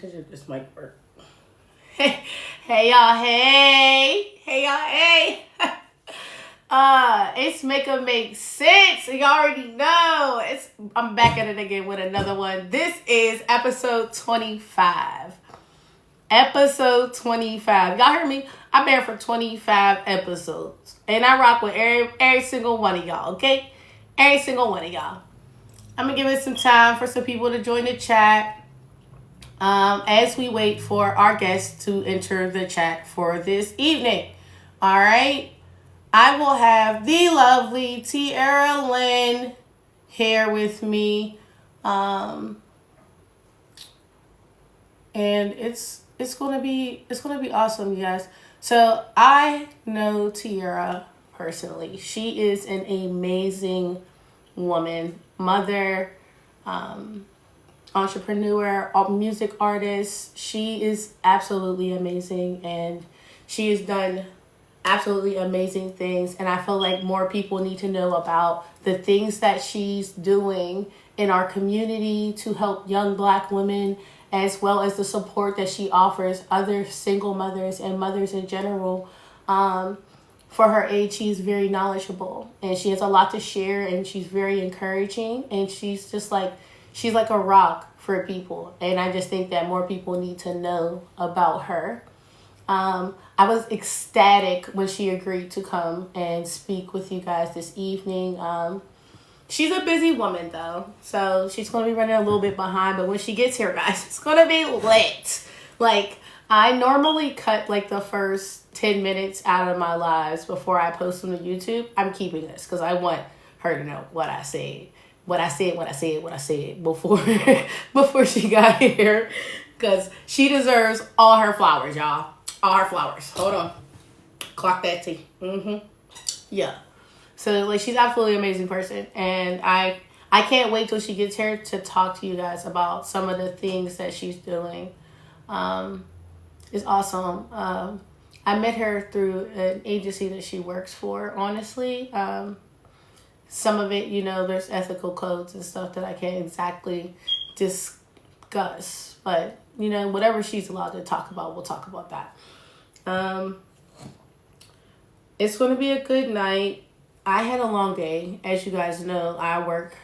This might work. Hey y'all, hey. It's Make Sense. You already know. I'm back at it again with another one. This is episode 25. Episode 25. Y'all heard me? I've been here for 25 episodes. And I rock with every single one of y'all, okay? Every single one of y'all. I'm going to give it some time for some people to join the chat. As we wait for our guests to enter the chat for this evening. All right. I will have the lovely Teiara Lynn here with me. And it's gonna be awesome, you guys. So I know Teiara personally. She is an amazing woman, mother, entrepreneur, music artist. She is absolutely amazing, and she has done absolutely amazing things. And I feel like more people need to know about the things that she's doing in our community to help young Black women, as well as the support that she offers other single mothers and mothers in general. For her age, she's very knowledgeable, and she has a lot to share, and she's very encouraging, and she's like a rock for people. And I just think that more people need to know about her. I was ecstatic when she agreed to come and speak with you guys this evening. She's a busy woman though, so she's going to be running a little bit behind, but when she gets here, guys, it's going to be lit. Like, I normally cut like the first 10 minutes out of my lives before I post them to YouTube. I'm keeping this because I want her to know what I said before she got here, because she deserves all her flowers, y'all. All her flowers. Hold on. Clock that T. Yeah. So, like, she's absolutely amazing person, and I can't wait till she gets here to talk to you guys about some of the things that she's doing. It's awesome. I met her through an agency that she works for, honestly. Some of it, there's ethical codes and stuff that I can't exactly discuss. But, whatever she's allowed to talk about, we'll talk about that. It's going to be a good night. I had a long day. As you guys know, I work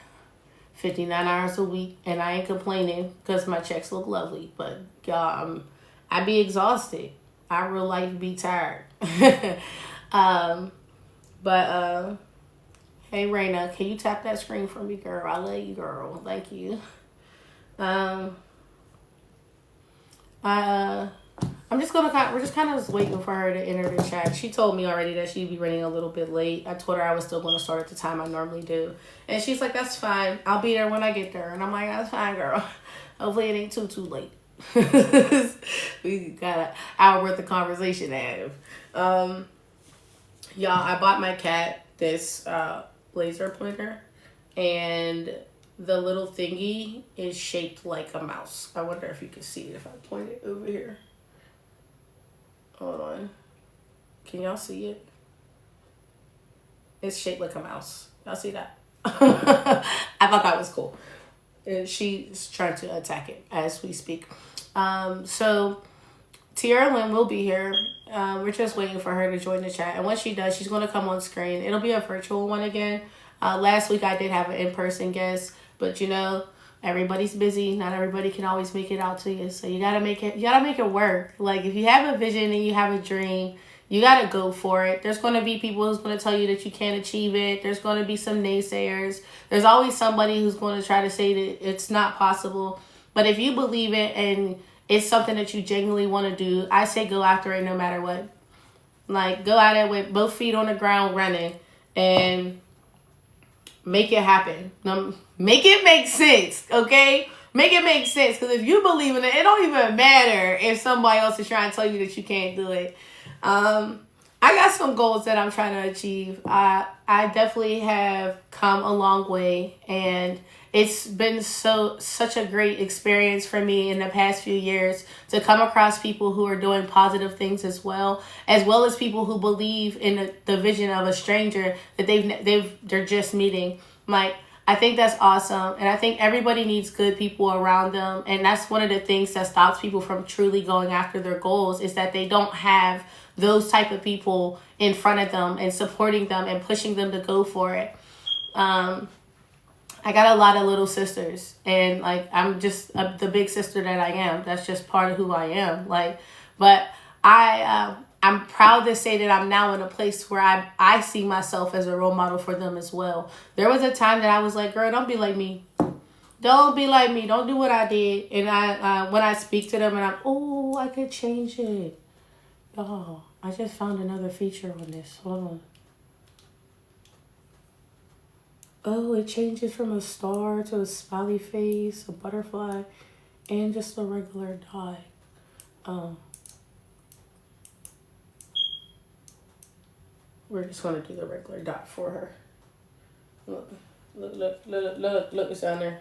59 hours a week, and I ain't complaining because my checks look lovely. But, y'all, I be exhausted. I real life be tired. Hey, Raina, can you tap that screen for me, girl? I love you, girl. Thank you. We're just kind of waiting for her to enter the chat. She told me already that she'd be running a little bit late. I told her I was still going to start at the time I normally do. And she's like, that's fine. I'll be there when I get there. And I'm like, that's fine, girl. Hopefully it ain't too late. We got an hour worth of conversation to have. Y'all, I bought my cat this laser pointer, and the little thingy is shaped like a mouse. I wonder if you can see it if I point it over here. Hold on. Can y'all see it? It's shaped like a mouse. Y'all see that? I thought that was cool. And she's trying to attack it as we speak. So Teiara Lynn will be here. We're just waiting for her to join the chat. And once she does, she's going to come on screen. It'll be a virtual one again. Last week I did have an in-person guest, but everybody's busy. Not everybody can always make it out to you. So you gotta make it work. Like, if you have a vision and you have a dream, you gotta go for it. There's gonna be people who's gonna tell you that you can't achieve it. There's gonna be some naysayers. There's always somebody who's gonna try to say that it's not possible. But if you believe it and it's something that you genuinely want to do, I say go after it no matter what. Like, go at it with both feet on the ground running and make it happen. Make it make sense, okay? Make it make sense, because if you believe in it, it don't even matter if somebody else is trying to tell you that you can't do it. I got some goals that I'm trying to achieve. I definitely have come a long way, and it's been such a great experience for me in the past few years to come across people who are doing positive things as well as people who believe in the vision of a stranger that they're just meeting. Like, I think that's awesome. And I think everybody needs good people around them. And that's one of the things that stops people from truly going after their goals is that they don't have those type of people in front of them and supporting them and pushing them to go for it. I got a lot of little sisters, and like I'm just the big sister that I am. That's just part of who I am. Like, but I'm proud to say that I'm now in a place where I see myself as a role model for them as well. There was a time that I was like, girl, don't be like me. Don't be like me. Don't do what I did. And I when I speak to them, and I could change it. Oh, I just found another feature on this. Hold on. Oh, it changes from a star to a smiley face, a butterfly, and just a regular dot. We're just going to do the regular dot for her. Look, it's down there.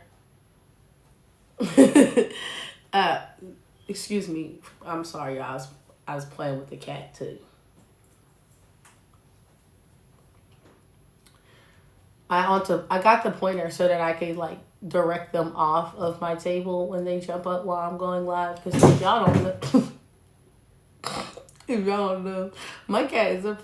Excuse me. I'm sorry, I was playing with the cat too. I got the pointer so that I could like direct them off of my table when they jump up while I'm going live. Because if y'all don't know, my cat is a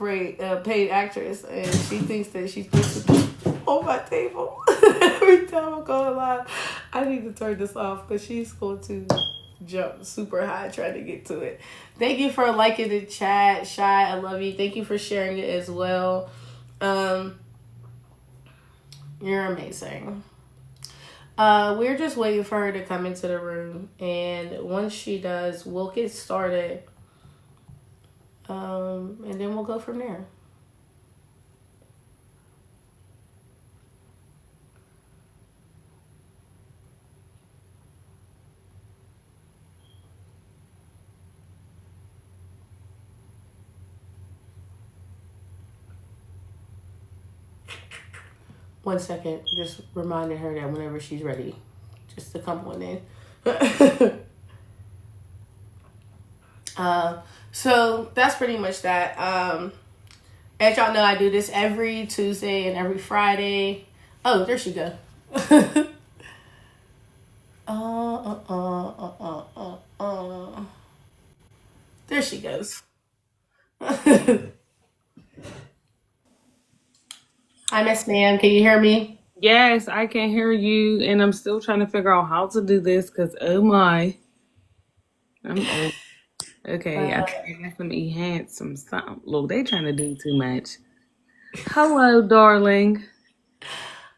paid actress, and she thinks that she's supposed to be on my table every time I'm going live. I need to turn this off because she's going to jump super high trying to get to it. Thank you for liking the chat, Shy. I love you. Thank you for sharing it as well. You're amazing. We're just waiting for her to come into the room, and once she does, we'll get started. And then we'll go from there. One second, just reminding her that whenever she's ready, just to come on in. So that's pretty much that. As y'all know, I do this every Tuesday and every Friday. Oh, there she go. There she goes. Hi, Miss Ma'am. Can you hear me? Yes, I can hear you, and I'm still trying to figure out how to do this because oh my, I'm old. Okay, I think I got some some something. Look, they trying to do too much. Hello, darling.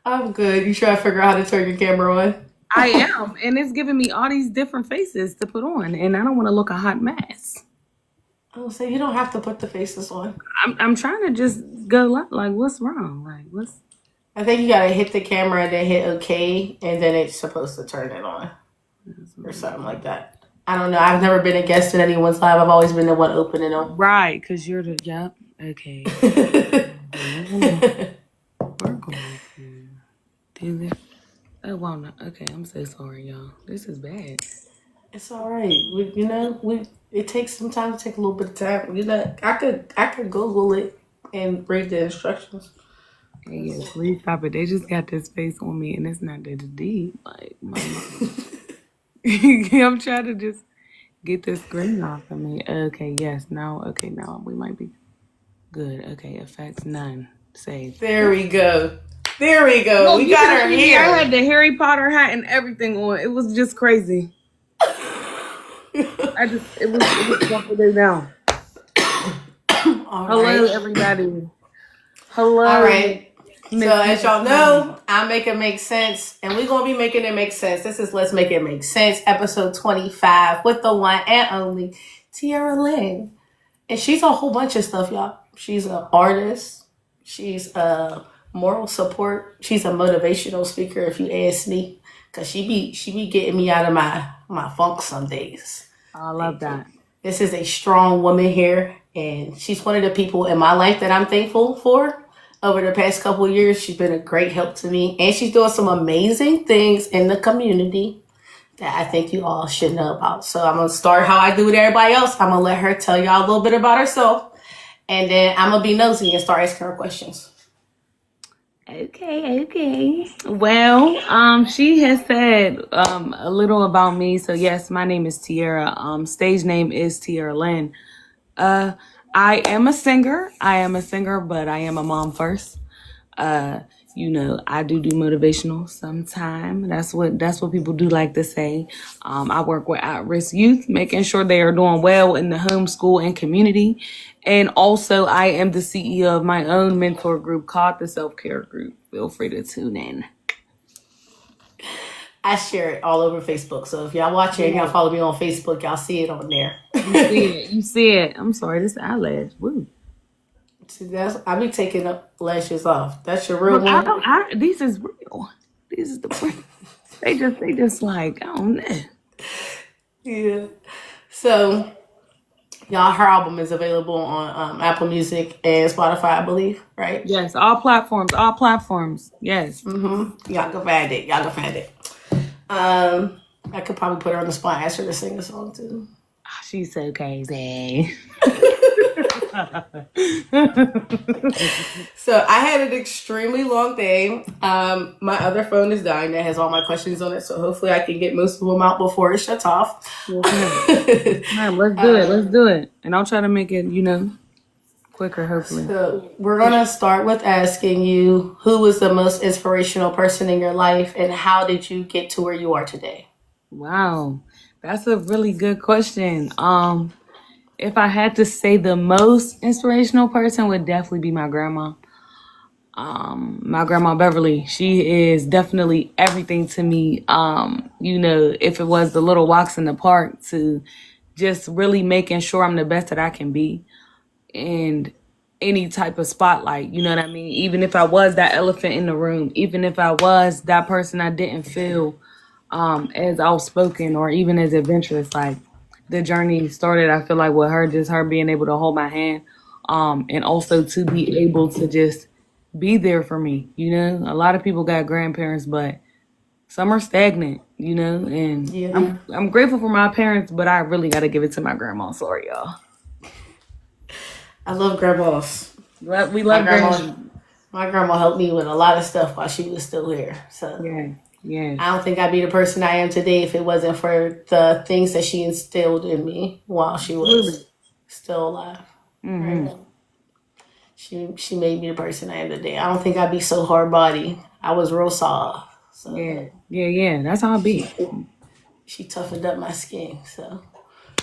I'm good. You try to figure out how to turn your camera on? I am, and it's giving me all these different faces to put on, and I don't want to look a hot mess. Oh, so you don't have to put the faces on. I'm trying to just go like what's wrong? Like what's? I think you gotta hit the camera and then hit OK, and then it's supposed to turn it on, or something like that. I don't know. I've never been a guest in anyone's live. I've always been the one opening them. Right, because you're the yep. Okay. We're going to do this. Oh wow, no. Okay, I'm so sorry, y'all. This is bad. It's all right. It takes some time to take a little bit of time. I could Google it and read the instructions. Yeah, please stop it. They just got this face on me, and it's not that deep. Like, my mom. I'm trying to just get this screen off of me. Okay, yes, now, okay, now we might be good. Okay, effects none. Save. There we go. There we go. Well, we got her here. I had the Harry Potter hat and everything on. It was just crazy. It was what to do now. Hello, everybody. Hello. All right. So as y'all know, I make it make sense, and we're gonna be making it make sense. This is Let's Make It Make Sense, episode 25, with the one and only Teiara Lynn, and she's a whole bunch of stuff, y'all. She's an artist. She's a moral support. She's a motivational speaker, if you ask me, because she be getting me out of my funk some days. I love that. This is a strong woman here, and she's one of the people in my life that I'm thankful for. Over the past couple of years, she's been a great help to me, and she's doing some amazing things in the community that I think you all should know about. So I'm going to start how I do with everybody else. I'm going to let her tell y'all a little bit about herself, and then I'm going to be nosy and start asking her questions. Okay. Well, she has said a little about me. So yes, my name is Teiara. Stage name is Teiara Lynn. Uh, I am a singer. But I am a mom first. Uh, I do motivational sometime. That's what people do like to say. I work with at-risk youth, making sure they are doing well in the home, school, and community. And also, I am the CEO of my own mentor group called the Self Care Group. Feel free to tune in. I share it all over Facebook. So if y'all watch it and y'all follow me on Facebook, y'all see it on there. You see it. I'm sorry, this eyelash. Woo. See, I be taking the lashes off. That's your real Look, one. these is real. These is the real. They just like, I don't know. Yeah. So, y'all, her album is available on Apple Music and Spotify, I believe, right? Yes, all platforms. Yes. Y'all can find it. I could probably put her on the spot, ask her to sing a song too. She's so crazy. So I had an extremely long day. My other phone is dying that has all my questions on it, so hopefully I can get most of them out before it shuts off. Let's do it. And I'll try to make it, quicker, hopefully. So we're gonna start with asking you who was the most inspirational person in your life and how did you get to where you are today? Wow. That's a really good question. If I had to say the most inspirational person would definitely be my grandma. My grandma Beverly, she is definitely everything to me. If it was the little walks in the park to just really making sure I'm the best that I can be and any type of spotlight, you know what I mean? Even if I was that elephant in the room, even if I was that person I didn't feel as outspoken or even as adventurous, like the journey started, I feel like with her, just her being able to hold my hand, and also to be able to just be there for me. A lot of people got grandparents, but some are stagnant, and Yeah. I'm grateful for my parents, but I really got to give it to my grandma. Sorry, y'all. I love grandmas. We love grandma. My grandma helped me with a lot of stuff while she was still here. So yeah. I don't think I'd be the person I am today if it wasn't for the things that she instilled in me while she was still alive. Mm-hmm. Right? She made me the person I am today. I don't think I'd be so hard body. I was real soft. So Yeah. That's how I be. She toughened up my skin. So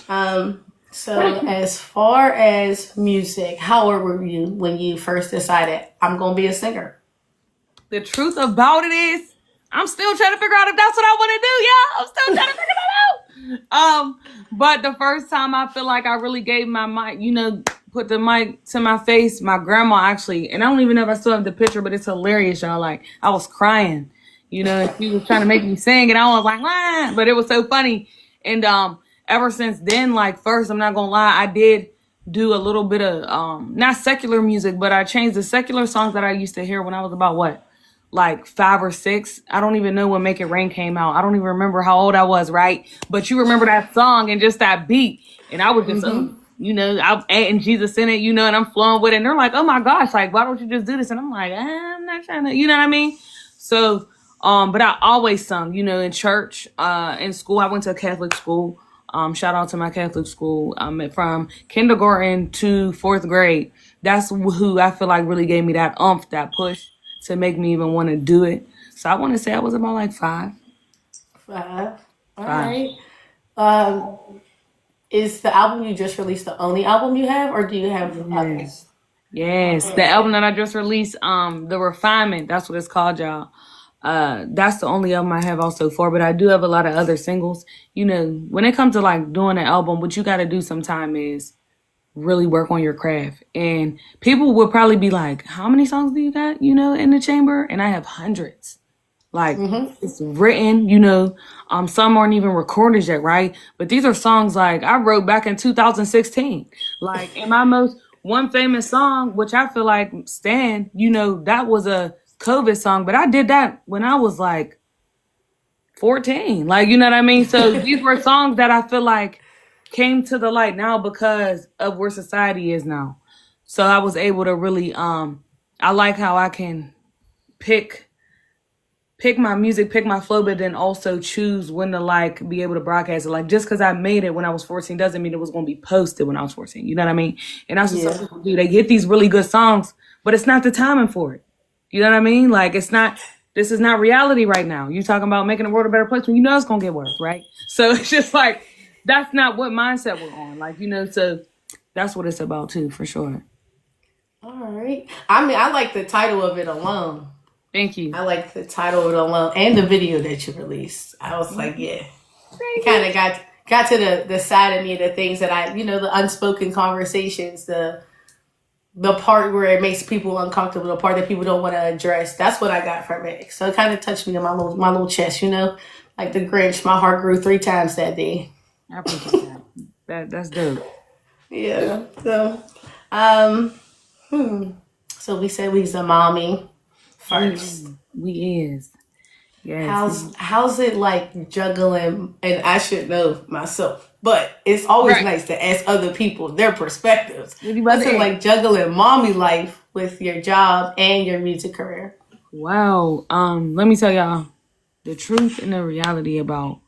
as far as music, how old were you when you first decided I'm gonna be a singer? The truth about it is, I'm still trying to figure out if that's what I want to do, y'all. I'm still trying to figure that out. But the first time I feel like I really gave my mic, put the mic to my face, my grandma actually, and I don't even know if I still have the picture, but it's hilarious, y'all. Like, I was crying, and she was trying to make me sing, and I was like, wah! But it was so funny. And ever since then, like, first, I'm not gonna lie, I did do a little bit of not secular music, but I changed the secular songs that I used to hear when I was about like 5 or 6. I don't even know when Make It Rain came out. I don't even remember how old I was, right? But you remember that song and just that beat. And I was just, I'm adding Jesus in it, and I'm flowing with it. And they're like, oh my gosh, like, why don't you just do this? And I'm like, I'm not trying to, you know what I mean? So, but I always sung, in church, in school. I went to a Catholic school. Shout out to my Catholic school. From kindergarten to 4th grade. That's who I feel like really gave me that oomph, that push to make me even want to do it. So I want to say I was about like 5. 5. All right. Is the album you just released the only album you have, or do you have others? Yes, the album that I just released, The Refinement, that's what it's called, y'all. That's the only album I have also for, but I do have a lot of other singles. When it comes to like doing an album, what you got to do sometime is really work on your craft. And people would probably be like, how many songs do you got, in the chamber? And I have hundreds. Like, it's written, some aren't even recorded yet, right? But these are songs like I wrote back in 2016. Like, in my most one famous song, which I feel like Stan, that was a COVID song, but I did that when I was like 14. Like, you know what I mean? So these were songs that I feel like came to the light now because of where society is now. So I was able to really, I like how I can pick my music, pick my flow, but then also choose when to like be able to broadcast it. Like just because I made it when I was 14 doesn't mean it was going to be posted when I was 14. You know what I mean? And that's what some people do. They get these really good songs, but it's not the timing for it. You know what I mean? Like it's not. This is not reality right now. You talking about making the world a better place when you know it's gonna get worse, right? So it's just like that's not what mindset we're on. Like so that's what it's about too, for sure. All right. I mean, I like the title of it alone. Thank you. I like the title of it alone and the video that you released. I was like, yeah. Kind of got to the side of me, the things that I, the unspoken conversations, the part where it makes people uncomfortable, the part that people don't want to address. That's what I got from it. So it kind of touched me in my little chest, like the Grinch. My heart grew 3 times that day. I appreciate that. That's dope. Yeah. So, so we said we's a mommy first. We is. Yes. How's it like juggling? And I should know myself, but it's always nice to ask other people their perspectives. What's it like juggling mommy life with your job and your music career? Wow. Let me tell y'all the truth and the reality about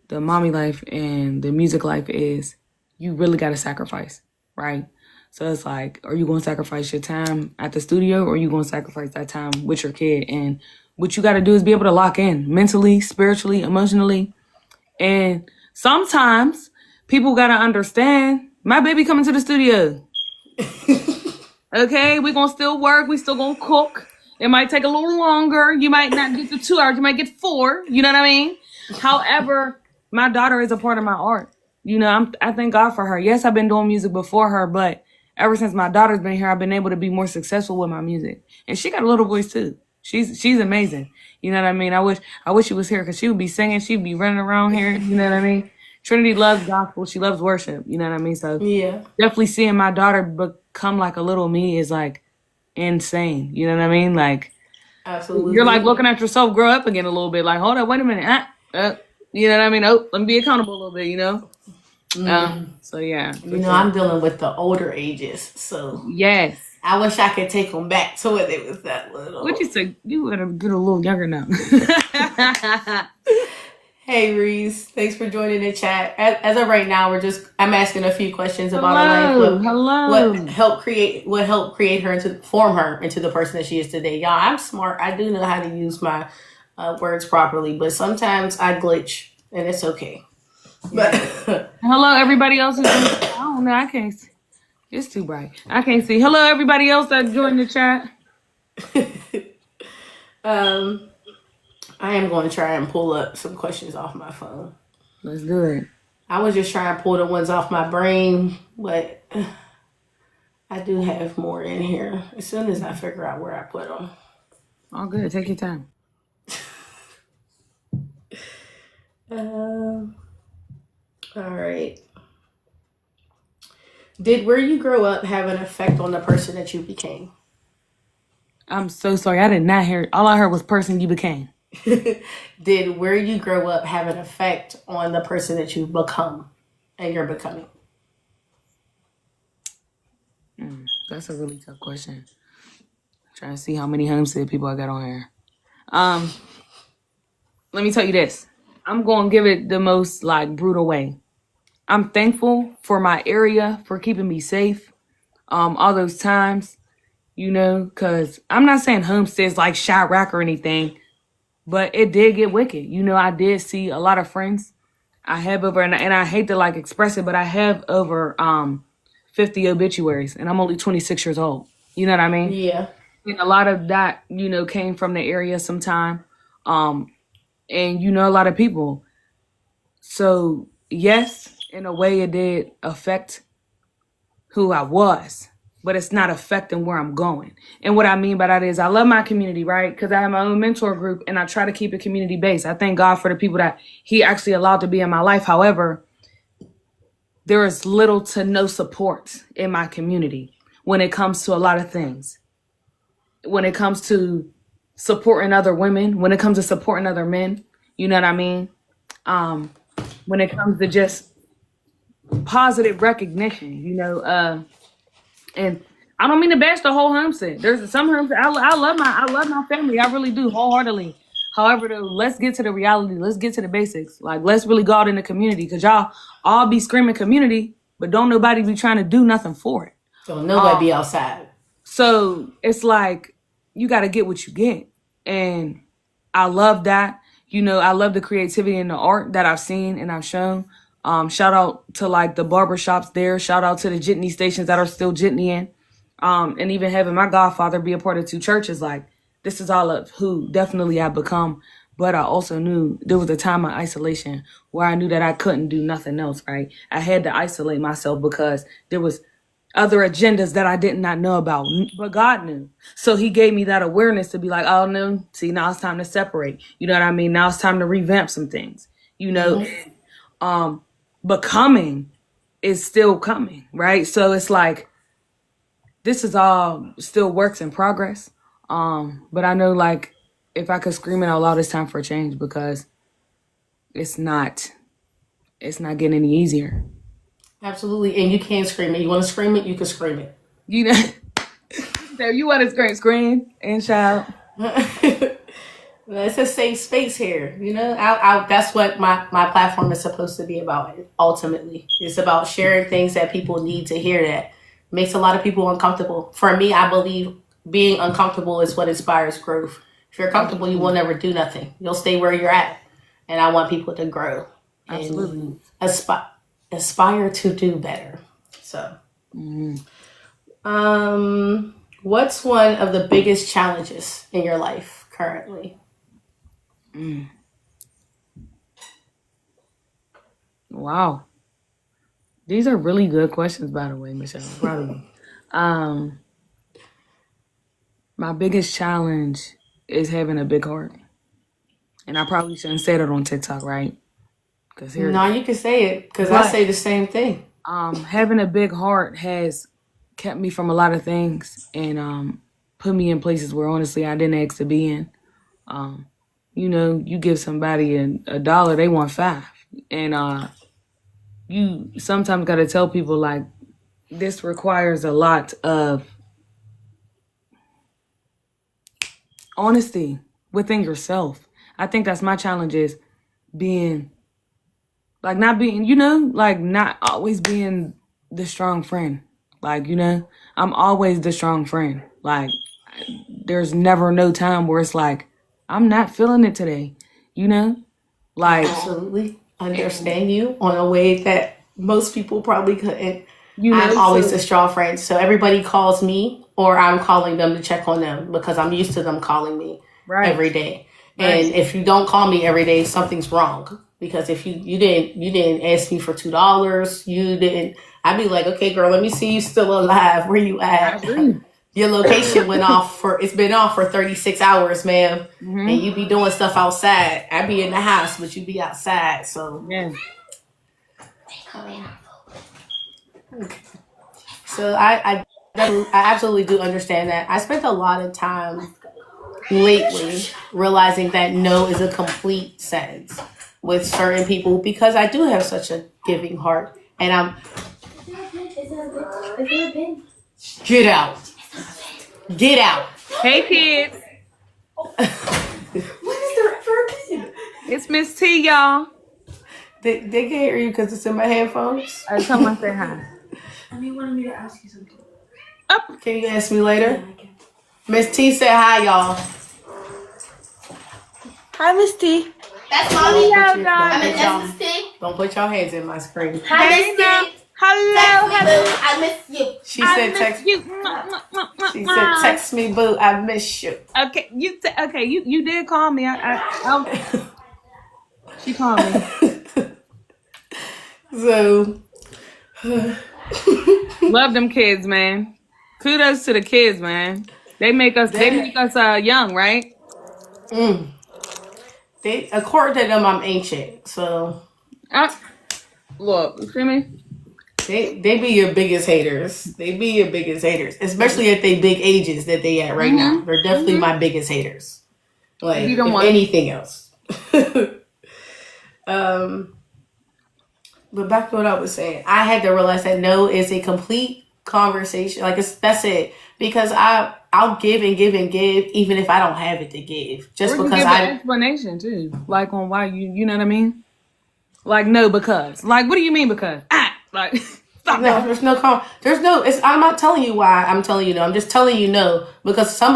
the mommy life and the music life is you really got to sacrifice, right? So it's like, are you going to sacrifice your time at the studio or are you going to sacrifice that time with your kid? And what you got to do is be able to lock in mentally, spiritually, emotionally. And sometimes people got to understand my baby coming to the studio. Okay, we're going to still work. We still going to cook. It might take a little longer. You might not get the 2 hours. You might get 4. You know what I mean? However, my daughter is a part of my art. I thank God for her. Yes, I've been doing music before her, but ever since my daughter's been here, I've been able to be more successful with my music. And she got a little voice too. She's amazing. You know what I mean? I wish she was here because she would be singing. She'd be running around here. You know what I mean? Trinity loves gospel. She loves worship. You know what I mean? So yeah, definitely seeing my daughter become like a little me is like insane. You know what I mean? Like absolutely, you're like looking at yourself grow up again a little bit. Like, hold up, wait a minute. You know what I mean? Oh, let me be accountable a little bit. So yeah. I'm dealing with the older ages. So yes. I wish I could take them back to when they was that little. What'd you say? You gotta get a little younger now. Hey Reese, thanks for joining the chat. As of right now, I'm asking a few questions about her life. What helped create her form her into the person that she is today. Y'all, I'm smart. I do know how to use my words properly, but sometimes I glitch, and it's okay. But hello, everybody else. I don't know. I can't see. It's too bright. I can't see. Hello, everybody else that joined the chat. I am going to try and pull up some questions off my phone. Let's do it. I was just trying to pull the ones off my brain, but I do have more in here as soon as I figure out where I put them. All good. Take your time. All right. Did where you grow up have an effect on the person that you became? I'm so sorry. I did not hear. All I heard was person you became. Did where you grow up have an effect on the person that you've become and you're becoming? That's a really tough question. I'm trying to see how many homestead people I got on here. Let me tell you this. I'm going to give it the most like brutal way. I'm thankful for my area for keeping me safe. All those times, because I'm not saying homestead's like Chirac or anything, but it did get wicked. I did see a lot of friends. I have over, and I hate to like express it, but I have over 50 obituaries, and I'm only 26 years old. You know what I mean? Yeah. And a lot of that, came from the area sometime. And a lot of people. So yes, in a way it did affect who I was, but it's not affecting where I'm going. And what I mean by that is I love my community, right? Because I have my own mentor group and I try to keep it community based. I thank God for the people that he actually allowed to be in my life. However, there is little to no support in my community when it comes to a lot of things. When it comes to supporting other women, when it comes to supporting other men, you know what I mean? When it comes to just positive recognition, and I don't mean to bash the whole homestead. There's some homestead. I love my family. I really do wholeheartedly. However, though, let's get to the reality. Let's get to the basics. Like, let's really go out in the community, because y'all all be screaming community, but don't nobody be trying to do nothing for it. Don't nobody be outside. So it's like, you got to get what you get. And I love that. You know, I love the creativity and the art that I've seen and I've shown. Shout out to like the barbershops there. Shout out to the jitney stations that are still jitneying. And even having my godfather be a part of 2 churches, like, this is all of who definitely I've become. But I also knew there was a time of isolation where I knew that I couldn't do nothing else, right? I had to isolate myself because there was other agendas that I did not know about, but God knew. So he gave me that awareness to be like, oh no, see, now it's time to separate. You know what I mean? Now it's time to revamp some things, you know? Becoming is still coming, right? So it's like, this is all still works in progress. But I know, like, if I could scream it out loud, it's time for a change, because it's not getting any easier. Absolutely. And you can scream it. You want to scream it, you can scream it. You know, so you want to scream and shout. It's a safe space here, you know. I that's what my platform is supposed to be about. Ultimately, it's about sharing things that people need to hear. That makes a lot of people uncomfortable. For me, I believe being uncomfortable is what inspires growth. If you're comfortable, you will never do nothing. You'll stay where you're at. And I want people to grow. Absolutely. And aspire to do better. So, what's one of the biggest challenges in your life currently? Wow. These are really good questions, by the way, Michelle. Proud of you. My biggest challenge is having a big heart. And I probably shouldn't say that on TikTok, right? No, you can say it, because I say the same thing. Having a big heart has kept me from a lot of things, and put me in places where honestly I didn't ask to be in. You know, you give somebody $1, they want 5. And you sometimes got to tell people, like, this requires a lot of honesty within yourself. I think that's my challenge, is being, like, not being, you know, like, not always being the strong friend. Like, you know, I'm always the strong friend. Like, there's never no time where it's like, I'm not feeling it today, you know? Like, absolutely understand you on a way that most people probably couldn't. You know, I'm always a strong friend. So everybody calls me, or I'm calling them to check on them, because I'm used to them calling me every day. Right. And if you don't call me every day, something's wrong. Because if you didn't ask me for $2, you didn't. I'd be like, okay, girl, let me see you still alive. Where you at? Your location it's been off for 36 hours, ma'am. And you be doing stuff outside. I be in the house, but you be outside. So yeah. So I absolutely do understand that. I spent a lot of time lately realizing that no is a complete sentence with certain people, because I do have such a giving heart, and I'm. Get out. Get out. Hey, kids. What is the for a kid? It's Miss T, y'all. They can't hear you because it's in my headphones. Come on, say hi. And he wanted me to ask you something. Can you ask me later? Yeah, I can. Miss T said hi, y'all. Hi, Miss T. That's mommy. Hello, That's Miss T. Don't put your hands in my screen. Hi, Miss T. Hello. Text me, boo. I miss you. She said text you. She said text me, boo. I miss you. Okay, you did call me. She called me. So love them kids, man. Kudos to the kids, man. They make us young, right? According to them, I'm ancient. So look, you see me? They be your biggest haters. They be your biggest haters, especially at they big ages that they at right now. They're definitely my biggest haters. Like, if anything else. But back to what I was saying, I had to realize that no is a complete conversation. Like that's it. Because I'll give and give and give even if I don't have it to give. Just Or you because give an explanation too, like on why you know what I mean? Like no, because like what do you mean because like stop no, that. there's no. I'm not telling you why. I'm telling you no. I'm just telling you no because a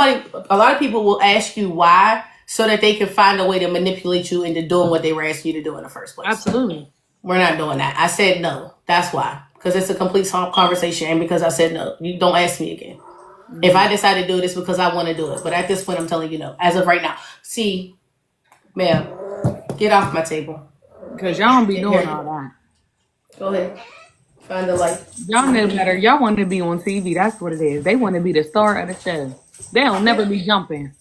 lot of people will ask you why so that they can find a way to manipulate you into doing what they were asking you to do in the first place. Absolutely. We're not doing that. I said no. That's why. Because it's a complete conversation, and because I said no, you don't ask me again. Mm-hmm. If I decide to do this because I want to do it, but at this point, I'm telling you no. As of right now, see, ma'am, get off my table. Because y'all don't be doing all that. Go ahead. Find the light. Y'all know better. Y'all want to be on TV. That's what it is. They want to be the star of the show. They'll never be jumping.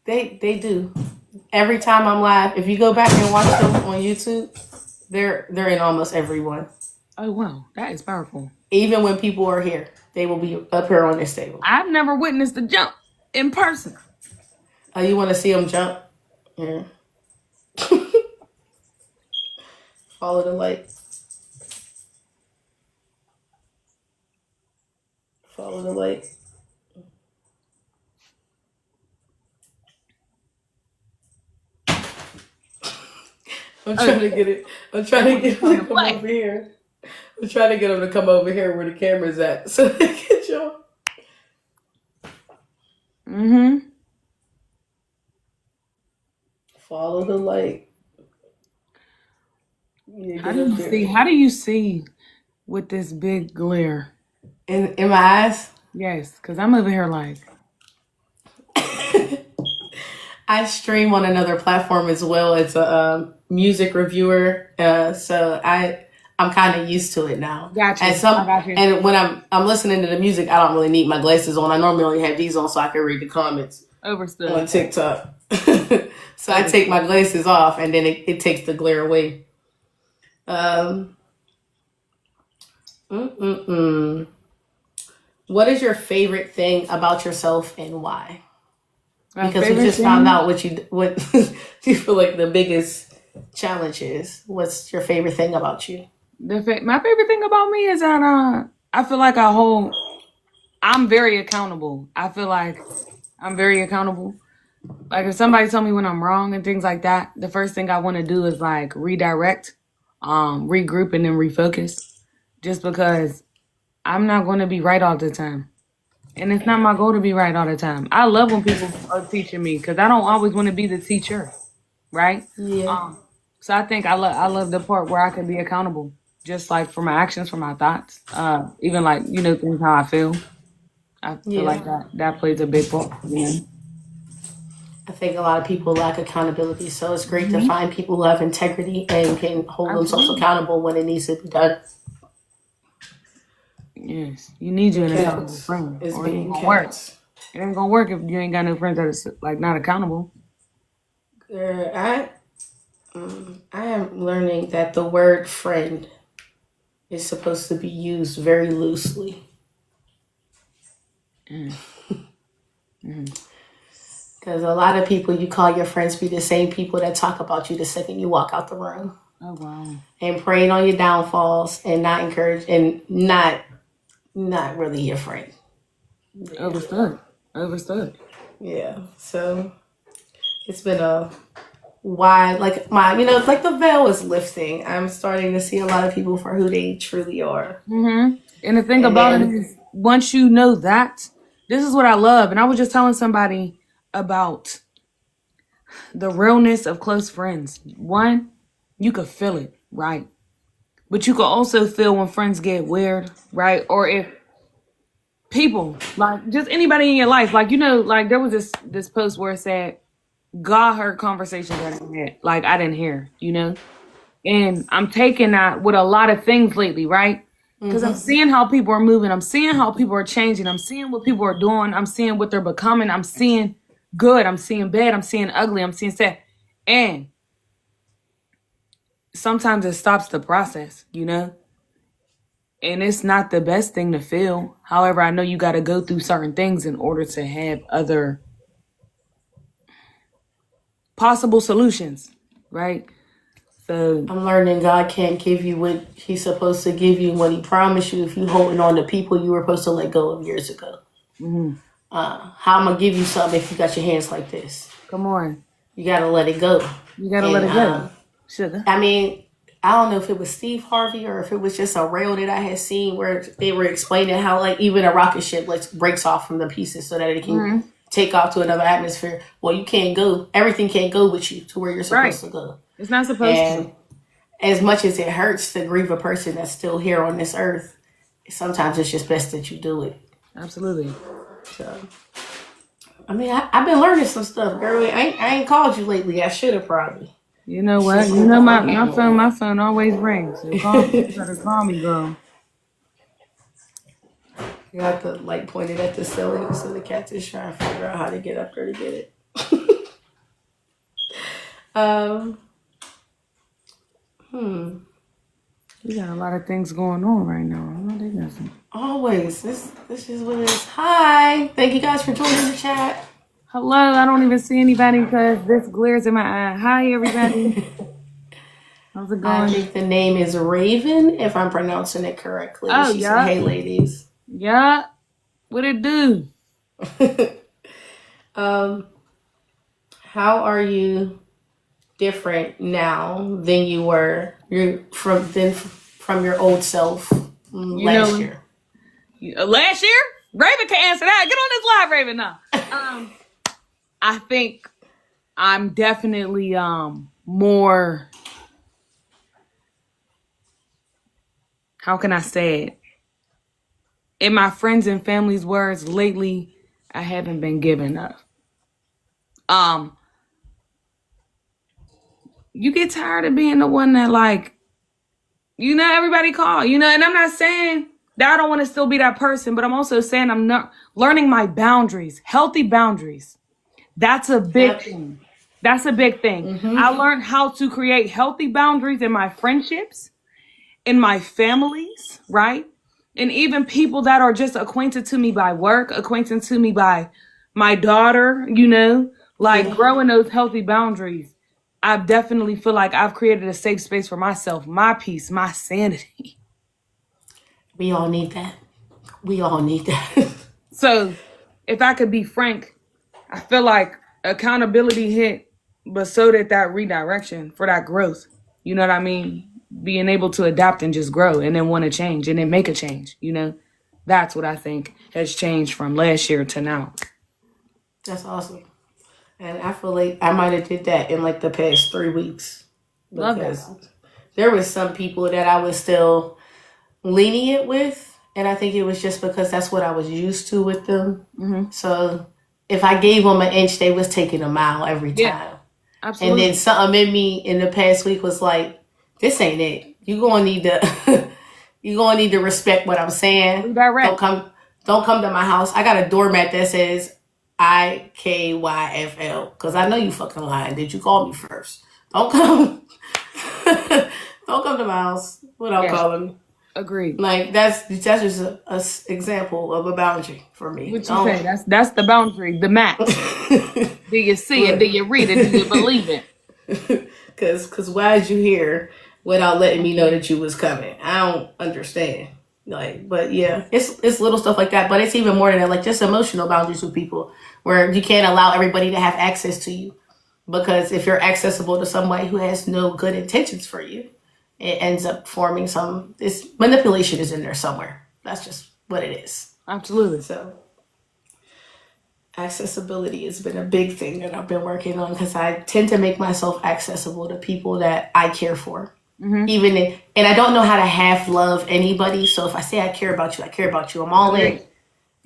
They do. Every time I'm live, if you go back and watch them on YouTube, they're in almost every one. Oh wow, that is powerful. Even when people are here, they will be up here on this table. I've never witnessed a jump in person. Oh, you want to see them jump? Yeah. Follow the light. Follow the light. I'm trying to get it. I'm trying to get them to come over here. I'm trying to get them to come over here where the camera's at so they can jump. Mm-hmm. Follow the light. How do you see with this big glare? In my eyes? Yes, because I'm over here like. I stream on another platform as well. It's a music reviewer, so I'm kind of used to it now. Gotcha. And when I'm listening to the music, I don't really need my glasses on. I normally only have these on so I can read the comments. Overstood. On TikTok. So I take my glasses off, and then it takes the glare away. What is your favorite thing about yourself and why? Because we just found out what you feel like the biggest challenge is. What's your favorite thing about you? My favorite thing about me is that I feel like I'm very accountable. I feel like I'm very accountable. Like if somebody tell me when I'm wrong and things like that, the first thing I want to do is like redirect, regroup, and then refocus. Just because I'm not going to be right all the time. And it's not my goal to be right all the time. I love when people are teaching me because I don't always want to be the teacher, right? Yeah. So I think I love the part where I can be accountable, just like for my actions, for my thoughts, even like things how I feel. I feel like that plays a big part. Yeah. I think a lot of people lack accountability, so it's great to find people who have integrity and can hold themselves accountable when it needs to be done. Yes, you need you an accountable friend. It's or being it ain't gonna work. It ain't gonna work if you ain't got no friends that is like not accountable. I am learning that the word friend is supposed to be used very loosely. Because a lot of people you call your friends be the same people that talk about you the second you walk out the room. Oh wow! And praying on your downfalls and not encourage and not really your friend. Overstood. Yeah. So it's been a wide, like like the veil is lifting. I'm starting to see a lot of people for who they truly are. Mm-hmm. And the thing about it is, once you know that, this is what I love. And I was just telling somebody about the realness of close friends. One, you could feel it, right? But you could also feel when friends get weird, right? Or if people, like just anybody in your life, like, like there was this post where it said, God heard conversations that I didn't hear, And I'm taking that with a lot of things lately, right? Because I'm seeing how people are moving. I'm seeing how people are changing. I'm seeing what people are doing. I'm seeing what they're becoming. I'm seeing good. I'm seeing bad. I'm seeing ugly. I'm seeing sad. And sometimes it stops the process, And it's not the best thing to feel. However, I know you got to go through certain things in order to have other possible solutions, right? So I'm learning God can't give you what He's supposed to give you when He promised you if you holding on to people you were supposed to let go of years ago. How I'm gonna give you something if you got your hands like this? come on, You gotta let it go. you gotta let And it go, sugar. I mean, I don't know if it was Steve Harvey or if it was just a reel that I had seen where they were explaining how like even a rocket ship like breaks off from the pieces so that it can take off to another atmosphere. Well, you can't go. Everything can't go with you to where you're supposed to go. It's not supposed And to. as much as it hurts to grieve a person that's still here on this earth, sometimes it's just best that you do it. Absolutely. So, I mean, I've been learning some stuff, girl. I ain't called you lately. I should have probably. You know what? You know my phone always rings. So you better call me, girl. You have the light pointed at the ceiling, so the cat's just trying to figure out how to get up there to get it. You got a lot of things going on right now. I know they got some. Always. This is what it is. Hi. Thank you guys for joining the chat. Hello, I don't even see anybody because this glares in my eye. Hi, everybody. How's it I going? think the name is Raven, if I'm pronouncing it correctly. Oh, She yeah. said, hey, ladies. Yeah. What it do? How are you different now than you were from your old self last year? Last year? Raven can answer that. Get on this live, Raven, now. I think I'm definitely more, how can I say it? In my friends and family's words, lately, I haven't been given enough. You get tired of being the one that everybody call, and I'm not saying that I don't want to still be that person, but I'm also saying I'm not learning my boundaries, healthy boundaries. That's a big thing. That's a big thing. I learned how to create healthy boundaries in my friendships, in my families, right? And even people that are just acquainted to me by work, acquainted to me by my daughter, growing those healthy boundaries. I definitely feel like I've created a safe space for myself, my peace, my sanity. We all need that. We all need that. So if I could be frank, I feel like accountability hit, but so did that redirection for that growth. You know what I mean? Being able to adapt and just grow and then want to change and then make a change, That's what I think has changed from last year to now. That's awesome. And I feel like I might have did that in like the past 3 weeks. Love Because that. there was some people that I was still lenient with. And I think it was just because that's what I was used to with them. So if I gave them an inch, they was taking a mile every time. Yeah, absolutely. And then something in me in the past week was like, this ain't it. You gonna need to respect what I'm saying. Redirect. Don't come to my house. I got a doormat that says IKYFL because I know you fucking lying. Did you call me first? Don't come. Don't come to my house without calling me. Agreed. Like that's just a example of a boundary for me. What you say? That's the boundary, the match. Do you see it? Do you read it? Do you believe it? Cause why'd you here without letting me know that you was coming? I don't understand. But yeah, it's little stuff like that. But it's even more than that, like just emotional boundaries with people where you can't allow everybody to have access to you. Because if you're accessible to somebody who has no good intentions for you, it ends up forming this manipulation is in there somewhere. That's just what it is. Absolutely. So accessibility has been a big thing that I've been working on because I tend to make myself accessible to people that I care for. And I don't know how to half love anybody. So if I say I care about you, I'm all in.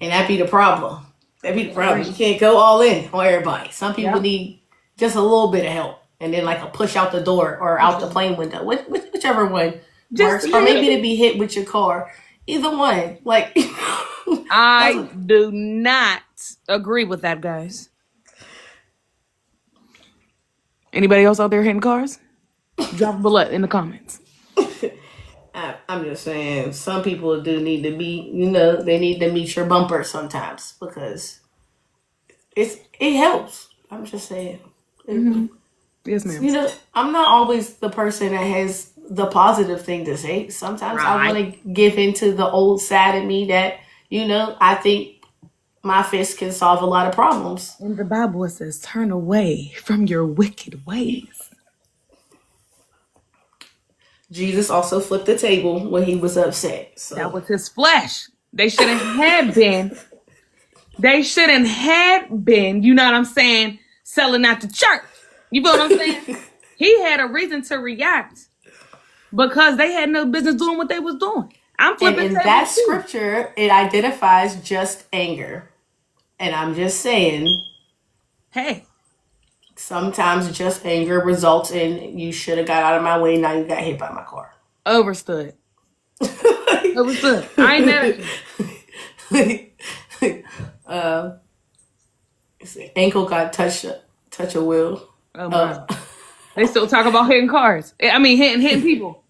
And that'd be the problem. You can't go all in on everybody. Some people need just a little bit of help. And then like a push out the door or out the plane window, whichever one works. Or maybe to be hit with your car. Either one. Like I do not agree with that, guys. Anybody else out there hitting cars? Drop a bullet in the comments. I'm just saying, some people do need to be, they need to meet your bumper sometimes because it helps. I'm just saying. Yes, ma'am. You know, I'm not always the person that has the positive thing to say. Sometimes I want to give into the old side of me that, you know, I think my fist can solve a lot of problems. And the Bible says, turn away from your wicked ways. Jesus also flipped the table when he was upset. So. That was his flesh. They shouldn't have been. They shouldn't have been, you know what I'm saying, selling out the church. You feel what I'm saying? He had a reason to react because they had no business doing what they was doing. I'm flipping. And in that scripture, it identifies just anger. And I'm just saying, hey, sometimes just anger results in you should have got out of my way. Now you got hit by my car. Overstood. Overstood. I ain't mad at you. Ankle got touch a wheel. Oh my. They still talk about hitting cars. I mean, hitting people.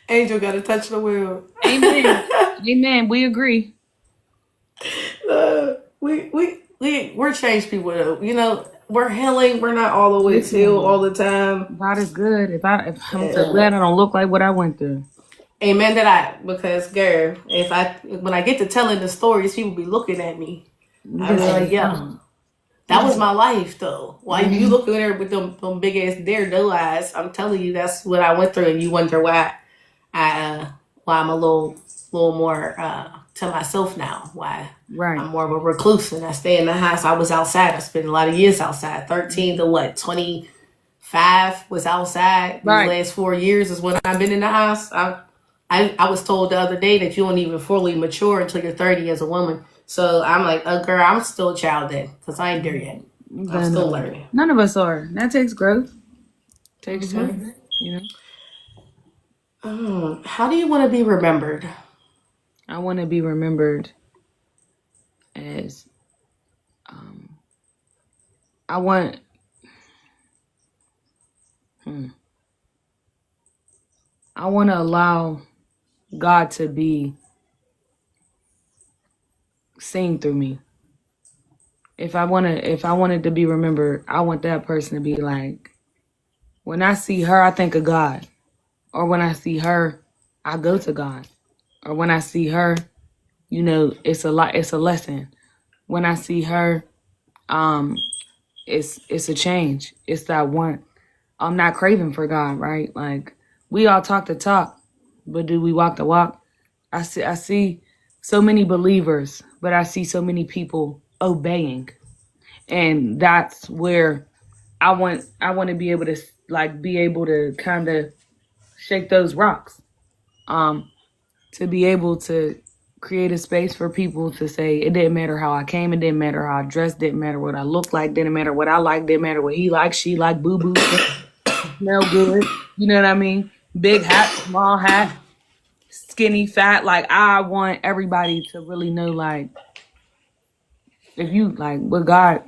Angel got to touch the wheel. Amen. Amen. We agree. We're changed people though. You know, we're healing. We're not all the way healed all the time. God is good. If I'm so glad I don't look like what I went through. Amen to that. Because girl, when I get to telling the stories, people be looking at me. I was like, yo, that was my life though. Why you looking there with them big ass daredevil eyes? I'm telling you, that's what I went through, and you wonder why I'm a little more to myself now. Why I'm more of a recluse and I stay in the house. I was outside. I spent a lot of years outside. 13 to 25 was outside. These last 4 years is when I've been in the house. I was told the other day that you don't even fully mature until you're 30 as a woman. So I'm like, girl, I'm still a child then because I ain't there yet. I'm still learning. None of us are. That takes growth. Takes time, you know. How do you want to be remembered? I want to be remembered as I want to allow God to be seen through me. If I wanted to be remembered, I want that person to be like, when I see her, I think of God. Or when I see her, I go to God. Or when I see her, you know, it's a lesson. When I see her, it's a change. It's that one. I'm not craving for God, right? Like, we all talk the talk, but do we walk the walk? I see so many believers, but I see so many people obeying. And that's where I want to be able to kind of shake those rocks. To be able to create a space for people to say, it didn't matter how I came, it didn't matter how I dressed, didn't matter what I looked like, didn't matter what I liked, didn't matter what he liked, she liked, boo-boo, smell good, you know what I mean? Big hat, small hat, skinny, fat. Like, I want everybody to really know, like, if you, like, with God,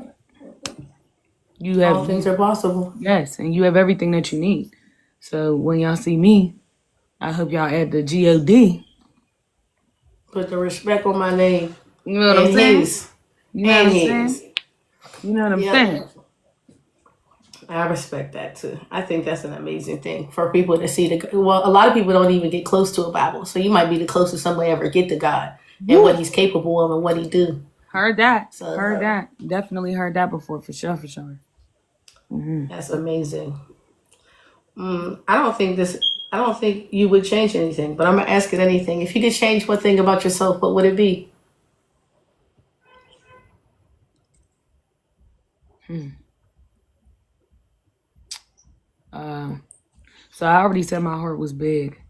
you have... all things are possible. Yes, and you have everything that you need. So when y'all see me, I hope y'all add the G-O-D. Put the respect on my name. You know what I'm saying? You know what I'm saying? You know what I'm saying? I respect that too. I think that's an amazing thing for people to see. A lot of people don't even get close to a Bible. So you might be the closest somebody ever get to God and what he's capable of and what he do. Heard that. So, heard that. Definitely heard that before, for sure, for sure. Mm-hmm. That's amazing. I don't think you would change anything, but I'm going to ask it anything. If you could change one thing about yourself, what would it be? So I already said my heart was big.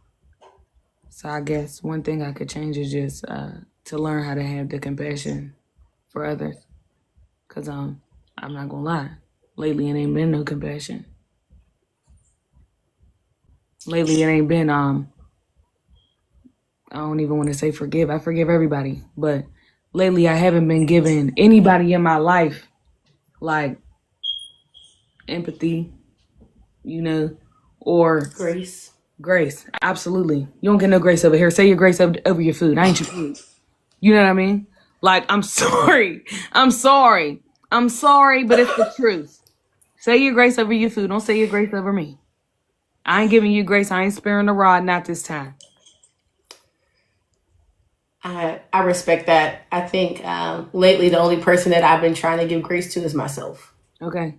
So I guess one thing I could change is just to learn how to have the compassion for others. Because I'm not going to lie. Lately, it ain't been no compassion. Lately, it ain't been, I don't even want to say forgive. I forgive everybody. But lately, I haven't been giving anybody in my life, like, empathy, you know, or... Grace. Absolutely. You don't get no grace over here. Say your grace over your food. I ain't your food. You know what I mean? Like, I'm sorry. I'm sorry, but it's the truth. Say your grace over your food. Don't say your grace over me. I ain't giving you grace. I ain't sparing the rod. Not this time. I respect that. I think lately the only person that I've been trying to give grace to is myself. Okay.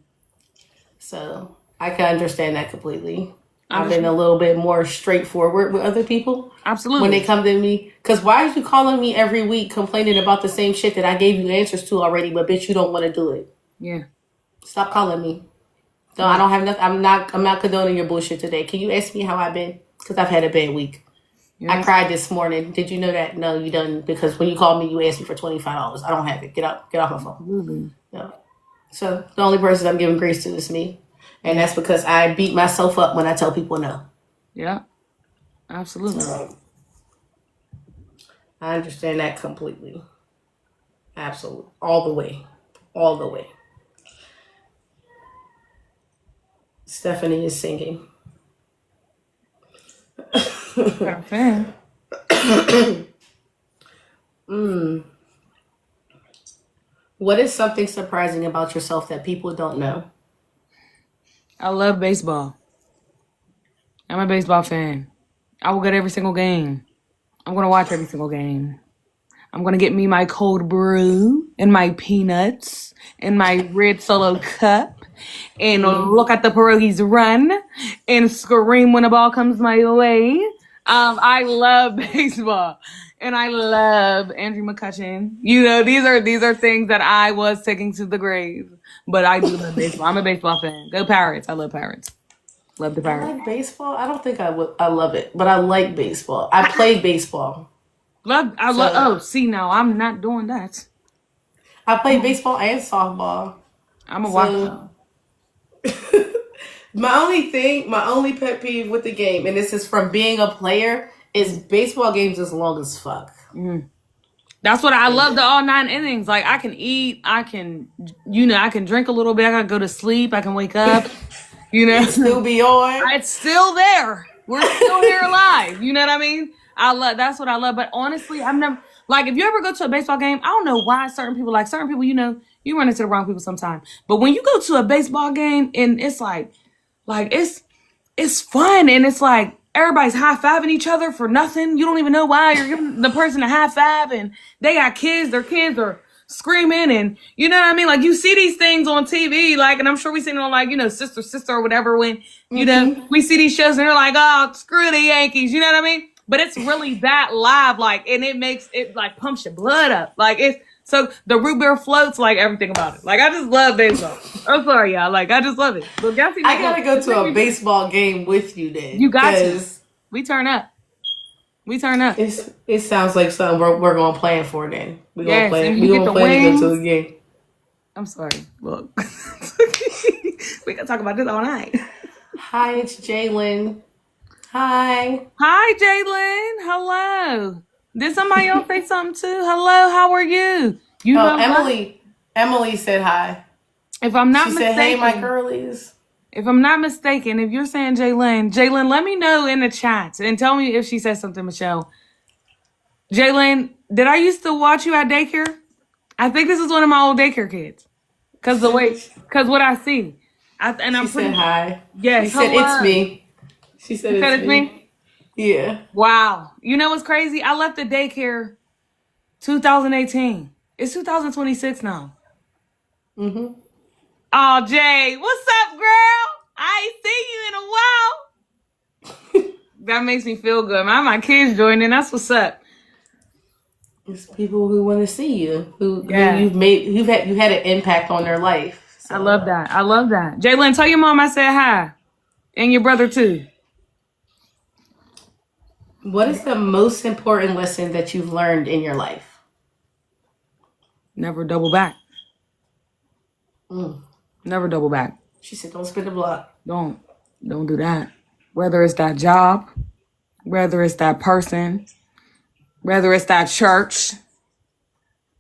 So I can understand that completely. I've been a little bit more straightforward with other people. Absolutely. When they come to me. Because why are you calling me every week complaining about the same shit that I gave you answers to already, but bitch, you don't want to do it? Yeah. Stop calling me. No, I don't have nothing. I'm not condoning your bullshit today. Can you ask me how I've been? Because I've had a bad week. Yeah. I cried this morning. Did you know that? No, you didn't. Because when you called me, you asked me for $25. I don't have it. Get off my phone. Absolutely. No. So the only person I'm giving grace to is me. And that's because I beat myself up when I tell people no. Yeah. Absolutely. So, I understand that completely. Absolutely. All the way. All the way. Stephanie is singing. Fan. What is something surprising about yourself that people don't know? I love baseball. I'm a baseball fan. I will get every single game. I'm going to watch every single game. I'm going to get me my cold brew and my peanuts and my red Solo cup and look at the pierogies run and scream when a ball comes my way. I love baseball and I love Andrew McCutcheon. You know, these are things that I was taking to the grave, but I do love baseball. I'm a baseball fan. Go Pirates. I love Pirates. Love the Pirates. I like baseball. I don't think I love it, but I like baseball. I played baseball. See, now I'm not doing that. I played baseball and softball. I'm a watcher. My only pet peeve with the game, and this is from being a player, is baseball games as long as fuck. That's what I love, the all 9 innings. Like, I can eat, I can drink a little bit, I can go to sleep, I can wake up, It's still be on. It's still there. We're still here alive. You know what I mean? That's what I love. But honestly, I've never, like, if you ever go to a baseball game, I don't know why certain people, you run into the wrong people sometimes. But when you go to a baseball game and it's like it's fun and it's like everybody's high-fiving each other for nothing. You don't even know why you're giving the person a high five, and they got kids, their kids are screaming, and you know what I mean? Like, you see these things on TV, like, and I'm sure we seen it on, like, Sister or whatever, when, you know, we see these shows and they're like, oh, screw the Yankees, you know what I mean? But it's really that live, like, and it makes it, like, pumps your blood up. Like, so the root beer floats, like, everything about it. Like, I just love baseball. I'm sorry, y'all. Like, I just love it. But I gotta go to a baseball game with you then. You got to. We turn up. It sounds like something we're going to plan for then. We're going to plan. We're going to plan to go to the game. I'm sorry. Look. We can talk about this all night. Hi, it's Jalen. Hi. Hi, Jalen. Hello. Did somebody else say something too? Hello, how are you? Emily said hi. If I'm not she mistaken. She said, hey, my girlies. If I'm not mistaken, if you're saying Jalen, let me know in the chat and tell me if she said something, Michelle. Jalen, did I used to watch you at daycare? I think this is one of my old daycare kids. Because what I see. She said hi. Yes, she said, it's me. She said, it's me. Yeah. Wow. You know what's crazy? I left the daycare 2018. It's 2026 now. Mm-hmm. Oh, Jay, what's up, girl? I ain't seen you in a while. That makes me feel good. My kids joining. That's what's up. It's people who want to see you, who you had an impact on their life. So. I love that. Jalen, tell your mom I said hi, and your brother too. What is the most important lesson that you've learned in your life? Never double back. Mm. Never double back. She said, don't spin the block. Don't do that. Whether it's that job, whether it's that person, whether it's that church,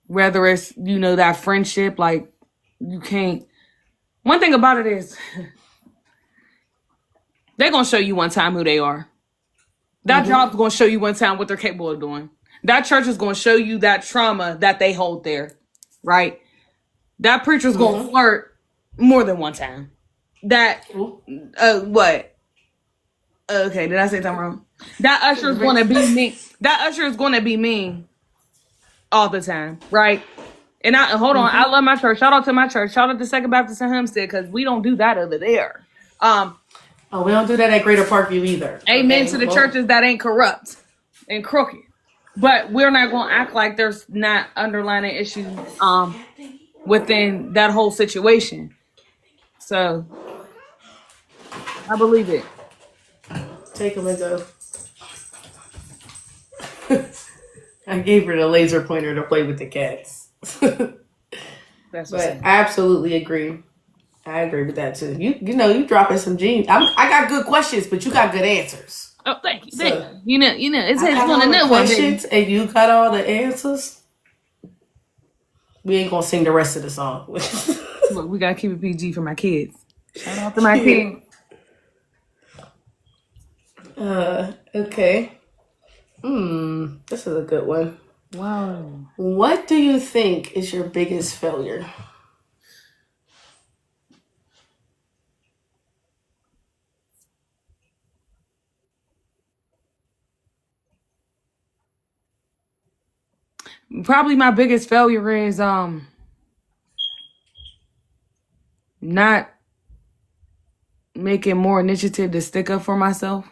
whether it's, that friendship, like, you can't. One thing about it is, they're going to show you one time who they are. That job's going to show you one time what they're capable of doing. That church is going to show you that trauma that they hold there, right? That preacher's going to flirt more than one time. that what? Okay, did I say something wrong? That usher is going to be me. That usher is going to be me all the time, right? And hold on, I love my church. Shout out to my church. Shout out to Second Baptist in Hempstead because we don't do that over there. We don't do that at Greater Parkview either. Amen to the churches that ain't corrupt and crooked. But we're not going to act like there's not underlying issues within that whole situation. So I believe it. Take them and go. I gave her the laser pointer to play with the cats. That's but I absolutely agree. I agree with that too. You dropping some gems. I got good questions, but you got good answers. Oh, thank you. So, you know, it takes one to know questions, and you got all the answers. We ain't gonna sing the rest of the song. Look, we gotta keep it PG for my kids. Shout out to my kids. Okay. This is a good one. Wow. What do you think is your biggest failure? Probably my biggest failure is not making more initiative to stick up for myself.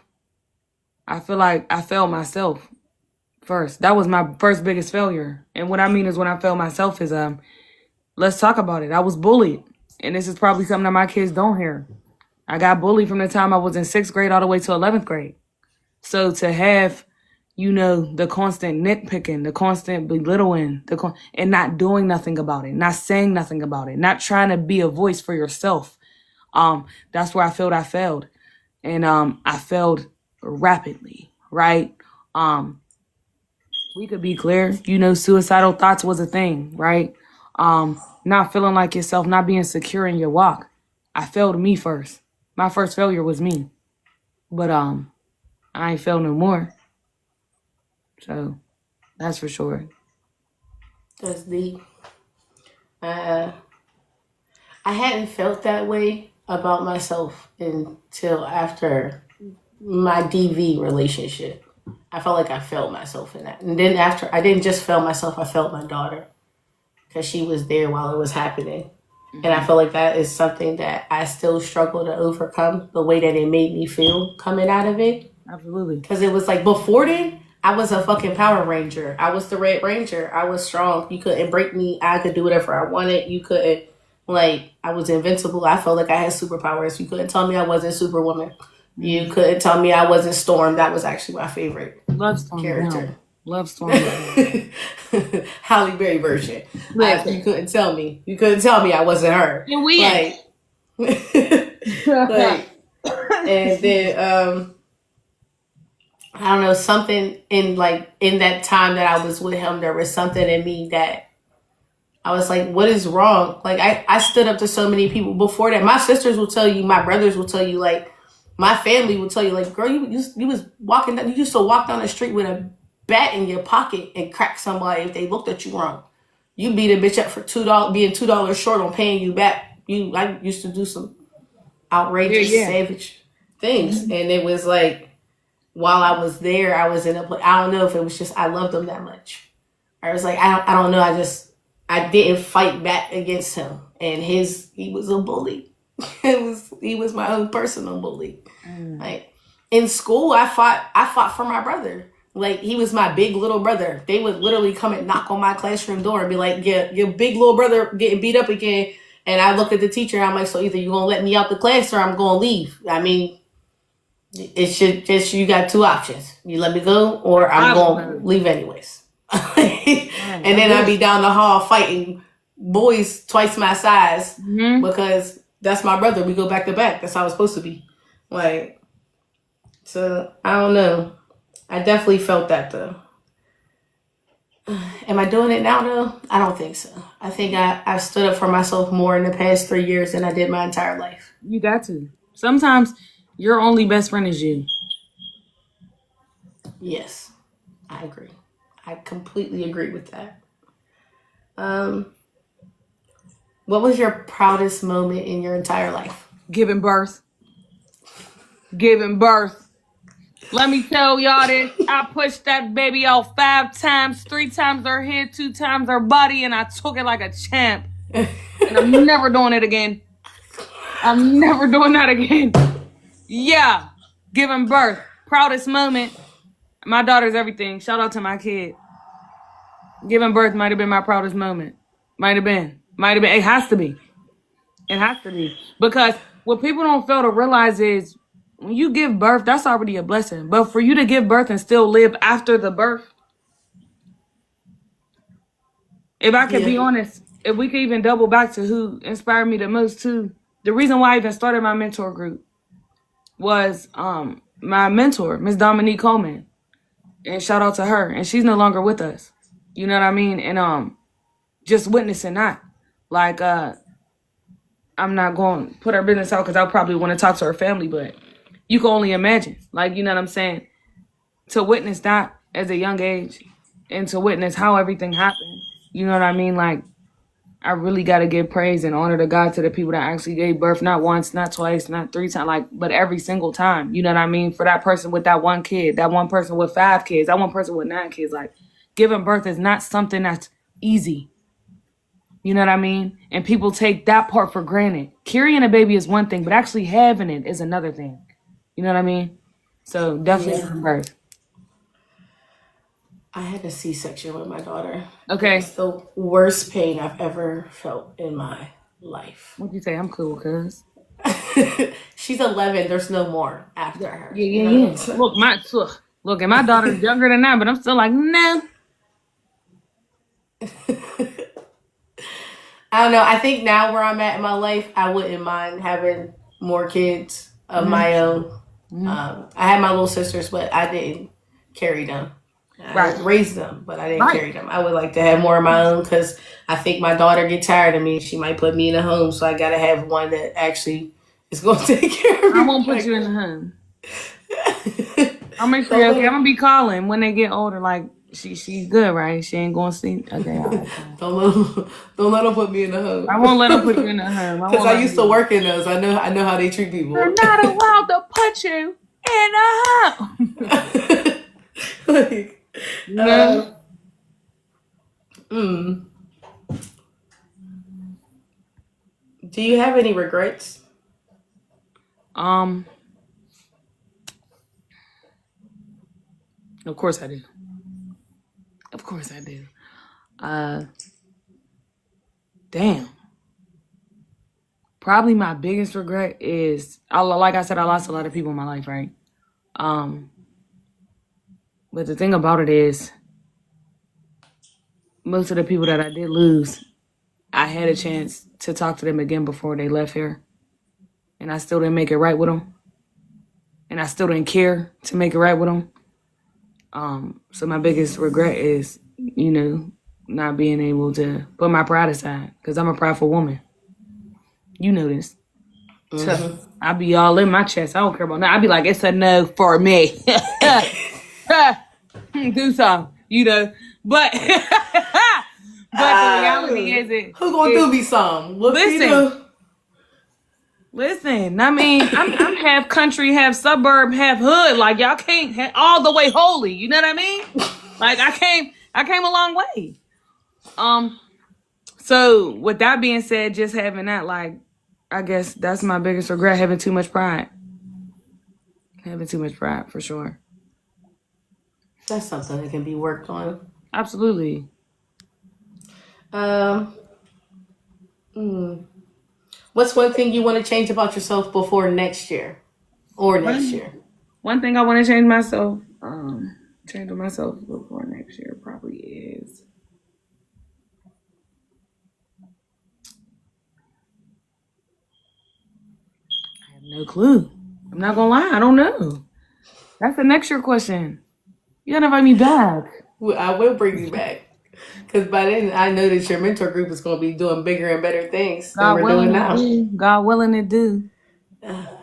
I feel like I failed myself first. That was my first biggest failure. And what I mean is when I failed myself is let's talk about it. I was bullied. And this is probably something that my kids don't hear. I got bullied from the time I was in 6th grade all the way to 11th grade. So to have, the constant nitpicking, the constant belittling, and not doing nothing about it, not saying nothing about it, not trying to be a voice for yourself. That's where I felt I failed. And I failed rapidly, right? We could be clear, suicidal thoughts was a thing, right? Not feeling like yourself, not being secure in your walk. I failed me first. My first failure was me. But I ain't failed no more. So that's for sure. That's deep. I hadn't felt that way about myself until after my DV relationship. I felt like I failed myself in that. And then after, I didn't just fail myself, I failed my daughter because she was there while it was happening. Mm-hmm. And I feel like that is something that I still struggle to overcome, the way that it made me feel coming out of it. Absolutely. Because it was like before then, I was a fucking Power Ranger. I was the Red Ranger. I was strong. You couldn't break me. I could do whatever I wanted. You couldn't, I was invincible. I felt like I had superpowers. You couldn't tell me I wasn't Superwoman. You couldn't tell me I wasn't Storm. That was actually my favorite character. No. Love Storm. Halle Berry version. You couldn't tell me. You couldn't tell me I wasn't her. And we and then I don't know, something in that time that I was with him, there was something in me that I was like, what is wrong? I stood up to so many people before that. My sisters will tell you, my brothers will tell you, my family will tell you, girl, you was walking down, you used to walk down the street with a bat in your pocket and crack somebody if they looked at you wrong. You beat a bitch up for $2, being $2 short on paying you back. I used to do some outrageous, savage things. And it was while I was there, I was in a place, I don't know if it was just, I loved him that much. I was I don't know. I didn't fight back against him. And he was a bully. He was my own personal bully. In school, I fought for my brother. He was my big little brother. They would literally come and knock on my classroom door and be like, yeah, your big little brother getting beat up again. And I looked at the teacher and I'm like, so either you're going to let me out the class or I'm going to leave. I mean, you got two options. You let me go or I'm going to leave anyways. And then I'd be down the hall fighting boys twice my size because that's my brother. We go back to back. That's how it's supposed to be. So I don't know. I definitely felt that though. Am I doing it now though? I don't think so. I think I've stood up for myself more in the past 3 years than I did my entire life. You got to. Sometimes your only best friend is you. Yes, I agree. I completely agree with that. What was your proudest moment in your entire life? Giving birth. Giving birth. Let me tell y'all this. I pushed that baby out 5 times, 3 times her head, 2 times her body, and I took it like a champ. And I'm never doing it again. I'm never doing that again. Yeah. Giving birth. Proudest moment. My daughter's everything. Shout out to my kid. Giving birth might have been my proudest moment. Might have been. It has to be. It has to be. Because what people don't fail to realize is when you give birth, that's already a blessing. But for you to give birth and still live after the birth, if I could be honest, if we could even double back to who inspired me the most too, the reason why I even started my mentor group was my mentor, Miss Dominique Coleman. And shout out to her. And she's no longer with us. You know what I mean? And just witnessing that. Like, I'm not going to put her business out because I probably want to talk to her family, but you can only imagine. Like, you know what I'm saying? To witness that as a young age and to witness how everything happened. You know what I mean? Like, I really got to give praise and honor to God to the people that actually gave birth, not once, not twice, not 3 times, like, but every single time. You know what I mean? For that person with that one kid, that one person with 5 kids, that one person with 9 kids, like, giving birth is not something that's easy. You know what I mean? And people take that part for granted. Carrying a baby is one thing, but actually having it is another thing. You know what I mean? So definitely giving birth. I had a C-section with my daughter. Okay. It's the worst pain I've ever felt in my life. What'd you say? I'm cool, cuz. She's 11. There's no more after her. Yeah. Look, and my daughter's younger than that, but I'm still like, no. I don't know. I think now where I'm at in my life, I wouldn't mind having more kids of my own. Mm-hmm. I had my little sisters, but I didn't carry them. I raised them, but I didn't carry them. I would like to have more of my own because I think my daughter get tired of me. She might put me in a home, so I got to have one that actually is going to take care of me. I won't put you in the home. I'll make sure I'm going to be calling when they get older, like, she's good, right? She ain't going to sleep. Okay, all right. Don't let them put me in the home. I won't let them put you in the home. Because I used to work in those. I know how they treat people. They're not allowed to put you in a home. Like, no. Do you have any regrets? Of course I do. Damn. Probably my biggest regret is, like I said, I lost a lot of people in my life, right? But the thing about it is, most of the people that I did lose, I had a chance to talk to them again before they left here. And I still didn't make it right with them. And I still didn't care to make it right with them. So my biggest regret is, not being able to put my pride aside. Because I'm a prideful woman. You know this. Mm-hmm. So I be all in my chest. I don't care about that. I be like, it's a no for me. Do something, But the reality is who gonna do me some? Listen. I mean, I'm half country, half suburb, half hood. Like y'all can't all the way holy. You know what I mean? Like I came a long way. So with that being said, just having that, like, I guess that's my biggest regret: having too much pride. Having too much pride, for sure. That's something that can be worked on. Absolutely. What's one thing you want to change about yourself before next year? Or next year? One thing I want to change myself before next year probably is I have no clue. I'm not gonna lie, I don't know. That's the next year question. You gotta invite me back. Well, I will bring you back. Because by then, I know that your mentor group is going to be doing bigger and better things than we're doing now. God willing to do.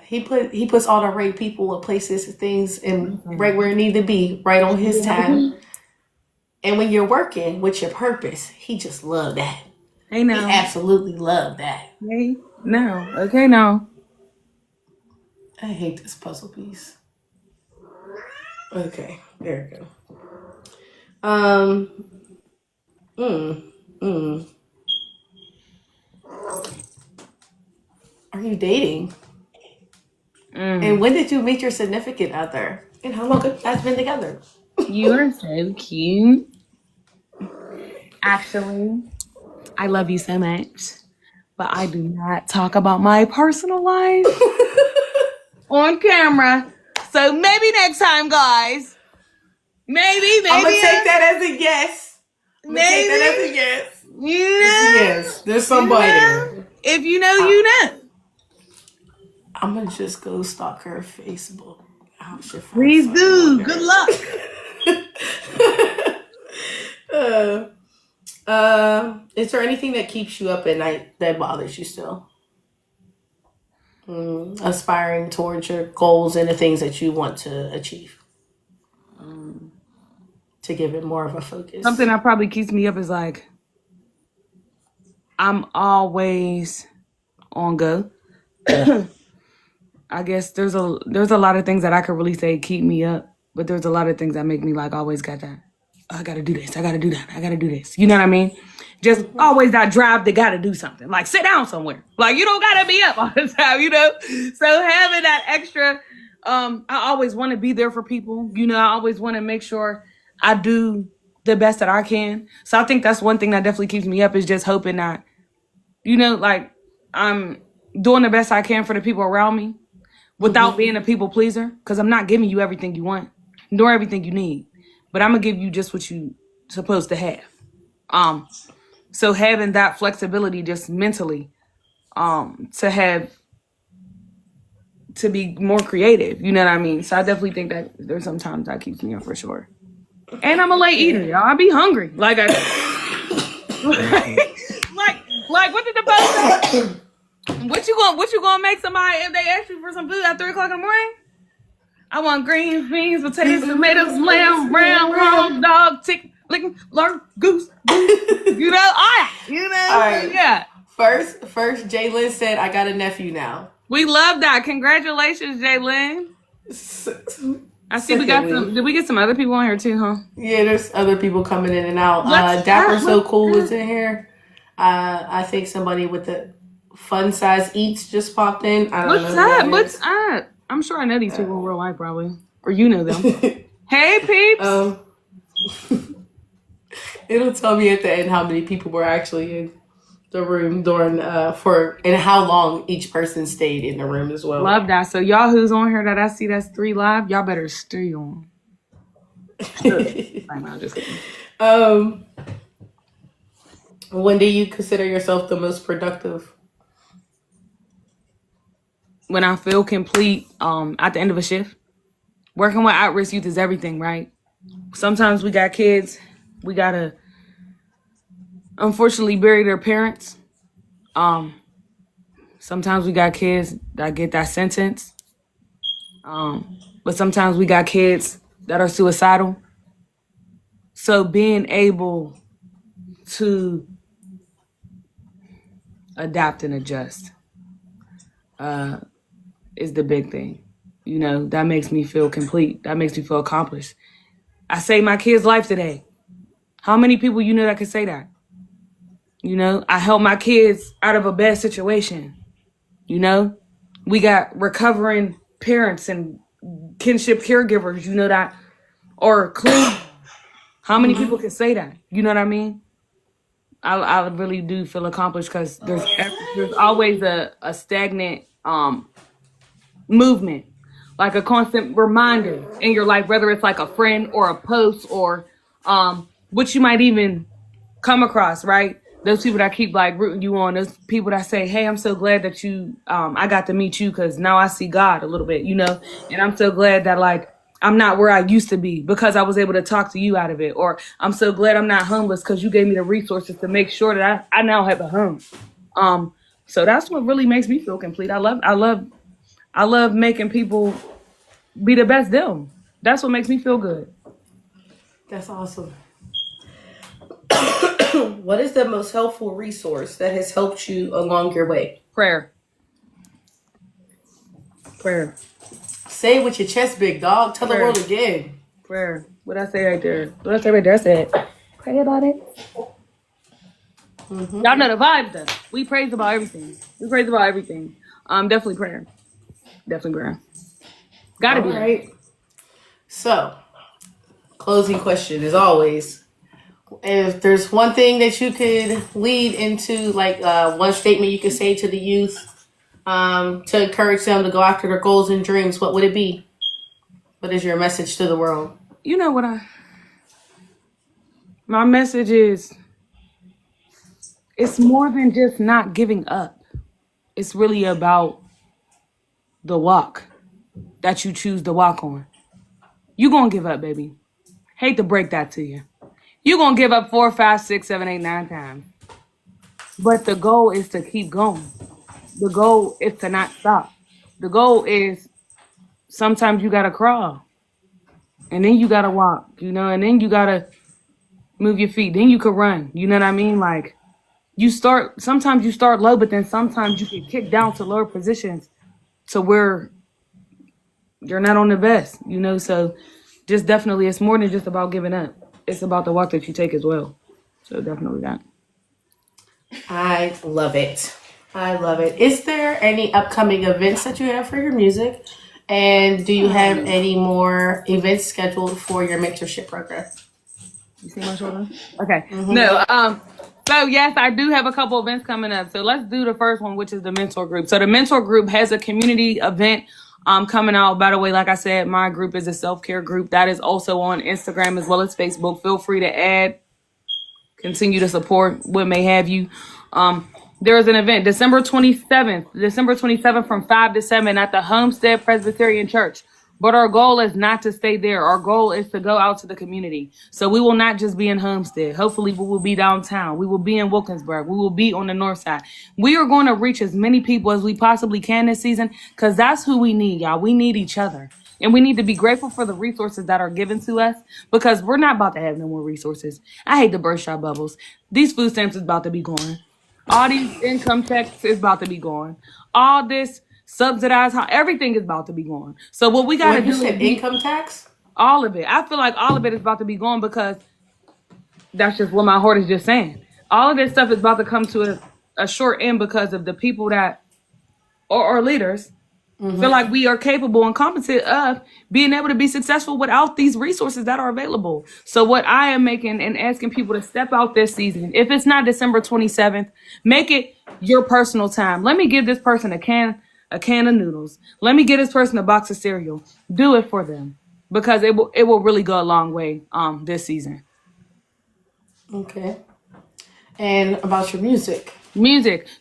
He puts all the right people and places and things and right where it need to be, right on his time. And when you're working with your purpose, he just loved that. Hey, now. He absolutely loved that. Hey, now. Okay, now. I hate this puzzle piece. Okay, there we go. Mm, mm. Are you dating? And when did you meet your significant other? And how long has been together? You are so cute. Actually, I love you so much, but I do not talk about my personal life on camera. So maybe next time, guys. Maybe. I'm gonna take that as a yes. Maybe. Take that as a yes. You know? Yes, there's somebody there. If you know, you know. I'm gonna just go stalk her Facebook. I should find Please something do. on her. Good luck. Is there anything that keeps you up at night that bothers you still? Aspiring towards your goals and the things that you want to achieve. To give it more of a focus. Something that probably keeps me up is like, I'm always on go. I guess there's a lot of things that I could really say keep me up, but there's a lot of things that make me like always got that. I gotta do this. I gotta do that. I gotta do this. You know what I mean? Just always that drive to gotta do something. Like sit down somewhere. Like you don't gotta be up all the time, you know? So having that extra, I always want to be there for people. You know, I always want to make sure I do the best that I can. So I think that's one thing that definitely keeps me up is just hoping that, you know, like I'm doing the best I can for the people around me without being a people pleaser. Because I'm not giving you everything you want, nor everything you need. But I'm going to give you just what you supposed to have. So having that flexibility just mentally to be more creative, you know what I mean? So I definitely think that there's sometimes that keeps me up for sure. And I'm a late eater, y'all. I be hungry. Like what did the post say? What you gonna make somebody if they ask you for some food at 3 o'clock in the morning? I want greens, beans, potatoes, tomatoes, lamb, brown, hog, dog, chicken, licking, lark, goose, you know, All right. Yeah. First, Jalen said, "I got a nephew now." We love that. Congratulations, Jalen. I see we got some. Did we get some other people on here too, huh? Yeah, there's other people coming in and out. Dapper So Cool is in here. I think somebody with the Fun Size Eats just popped in. I don't know. What's up? I'm sure I know these people in real life, probably, or you know them. Hey, peeps. It'll tell me at the end how many people were actually in the room during and how long each person stayed in the room as well. Love that. So y'all who's on here that I see that's 3 live, y'all better stay on. I'm just kidding. When do you consider yourself the most productive? When I feel complete at the end of a shift. Working with at-risk youth is everything, right? Sometimes we got kids, we gotta unfortunately bury their parents. Sometimes we got kids that get that sentence. But sometimes we got kids that are suicidal. So being able to adapt and adjust is the big thing. You know, that makes me feel complete. That makes me feel accomplished. I saved my kid's life today. How many people you know that could say that? You know, I helped my kids out of a bad situation. You know, we got recovering parents and kinship caregivers, you know that, or clean. How many people can say that? You know what I mean? I really do feel accomplished because there's always a stagnant movement, like a constant reminder in your life, whether it's like a friend or a post or what you might even come across, right? Those people that keep like rooting you on, those people that say, hey, I'm so glad that you, I got to meet you because now I see God a little bit, you know? And I'm so glad that like, I'm not where I used to be because I was able to talk to you out of it. Or I'm so glad I'm not homeless because you gave me the resources to make sure that I now have a home. So that's what really makes me feel complete. I love making people be the best them. That's what makes me feel good. That's awesome. What is the most helpful resource that has helped you along your way? Prayer. Prayer. Say it with your chest big, dog. Tell the Prayer. world again. Prayer. What I say right there? What I say right there? I said, pray about it. Mm-hmm. Y'all know the vibes though. We praise about everything. Definitely prayer. Definitely prayer. Gotta be. All right. So, closing question as always. If there's one thing that you could lead into, like one statement you could say to the youth to encourage them to go after their goals and dreams, what would it be? What is your message to the world? You know what my message is, it's more than just not giving up. It's really about the walk that you choose to walk on. You gonna give up, baby. Hate to break that to you. You gonna give up 4, 5, 6, 7, 8, 9 times. But the goal is to keep going. The goal is to not stop. The goal is sometimes you gotta crawl. And then you gotta walk, and then you gotta move your feet. Then you could run. You know what I mean? Like sometimes you start low, but then sometimes you get kicked down to lower positions to where you're not on the best, so just definitely it's more than just about giving up. It's about the walk that you take as well. So definitely that. I love it. Is there any upcoming events that you have for your music? And do you have any more events scheduled for your mentorship program? You see my shoulder? Okay. No. So yes, I do have a couple events coming up. So let's do the first one, which is the mentor group. So the mentor group has a community event coming out. By the way, like I said, my group is a self-care group that is also on Instagram as well as Facebook. Feel free to add, continue to support what may have you. There is an event December 27th from 5 to 7 at the Homestead Presbyterian Church. But our goal is not to stay there. Our goal is to go out to the community. So we will not just be in Homestead. Hopefully we will be downtown. We will be in Wilkinsburg. We will be on the north side. We are going to reach as many people as we possibly can this season because that's who we need, y'all. We need each other. And we need to be grateful for the resources that are given to us because we're not about to have no more resources. I hate to burst your bubbles. These food stamps is about to be gone. All these income tax is about to be gone. All this subsidized, everything is about to be gone. So what we got to do is income tax? All of it. I feel like all of it is about to be gone because that's just what my heart is just saying. All of this stuff is about to come to a short end because of the people that are our leaders feel like we are capable and competent of being able to be successful without these resources that are available. So what I am making and asking people to step out this season, if it's not December 27th, make it your personal time. Let me give this person a can of noodles. Let me get this person a box of cereal. Do it for them because it will really go a long way this season. Okay. And about your music?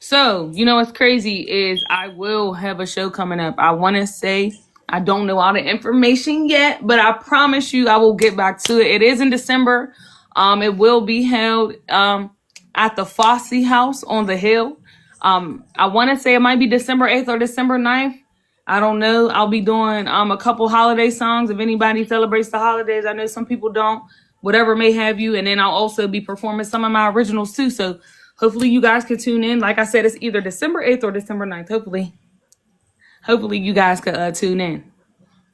So, what's crazy is I will have a show coming up. I want to say I don't know all the information yet, but I promise you I will get back to it. It is in December. It will be held at the Fosse House on the Hill. I want to say it might be December 8th or December 9th. I don't know. I'll be doing a couple holiday songs. If anybody celebrates the holidays, I know some people don't, whatever may have you. And then I'll also be performing some of my originals too. So hopefully you guys can tune in. Like I said, it's either December 8th or December 9th. Hopefully you guys could tune in.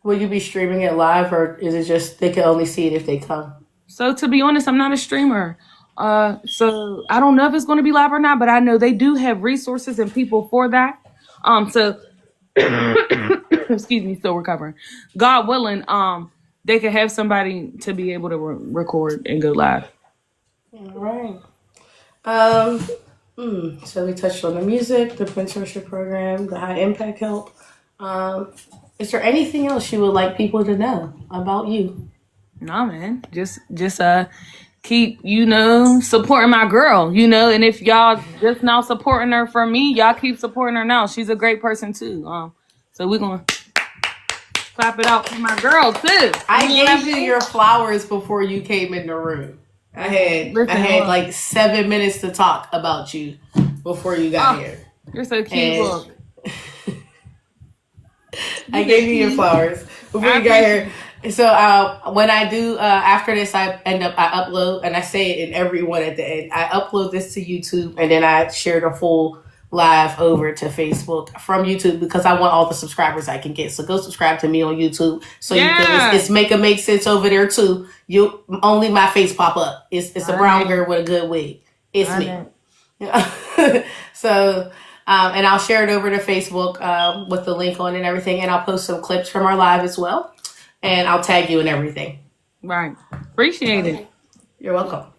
Will you be streaming it live or is it just they can only see it if they come? So to be honest, I'm not a streamer. So I don't know if it's going to be live or not, but I know they do have resources and people for that. So excuse me, still recovering. God willing, they could have somebody to be able to record and go live. All right. So we touched on the music, the mentorship program, the high impact help. Is there anything else you would like people to know about you? No, man. Just keep, supporting my girl, and if y'all just now supporting her for me, y'all keep supporting her now. She's a great person too. So we're gonna clap it out for my girl too. I gave you your flowers before you came in the room. I had like 7 minutes to talk about you before you got here. You're so cute. Look. I gave you your flowers before you got here. So when I do after this, I upload, and I say it in every one at the end. I upload this to YouTube, and then I share the full live over to Facebook from YouTube because I want all the subscribers I can get. So go subscribe to me on YouTube. So you can it's Make Sense over there too. You only my face pop up. It's a brown girl with a good wig. It's me. So and I'll share it over to Facebook with the link on and everything, and I'll post some clips from our live as well, and I'll tag you and everything. Right. Appreciate it. You're welcome.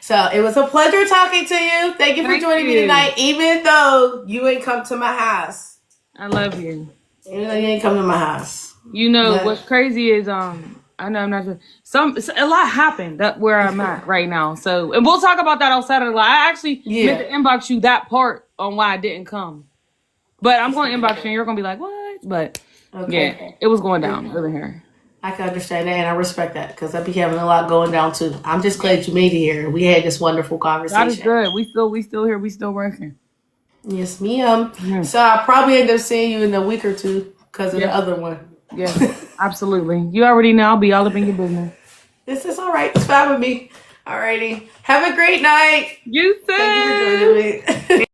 So it was a pleasure talking to you. Thank you for joining me tonight, even though you ain't come to my house. I love you. Even though you ain't come to my house. You know what's crazy is I know I'm not sure. A lot happened where I'm at right now. So, and we'll talk about that on Saturday. I actually meant to inbox you that part on why I didn't come. But I'm going to inbox you and you're going to be like, what? But yeah, it was going down over here. I can understand that and I respect that because I be having a lot going down too. I'm just glad you made it here. We had this wonderful conversation. That is good. We still here. We still working. Yes, ma'am. So I'll probably end up seeing you in a week or two because of the other one. Yeah, absolutely. You already know I'll be all up in your business. This is all right. It's fine with me. Alrighty. Have a great night. You too. Thank you for joining me.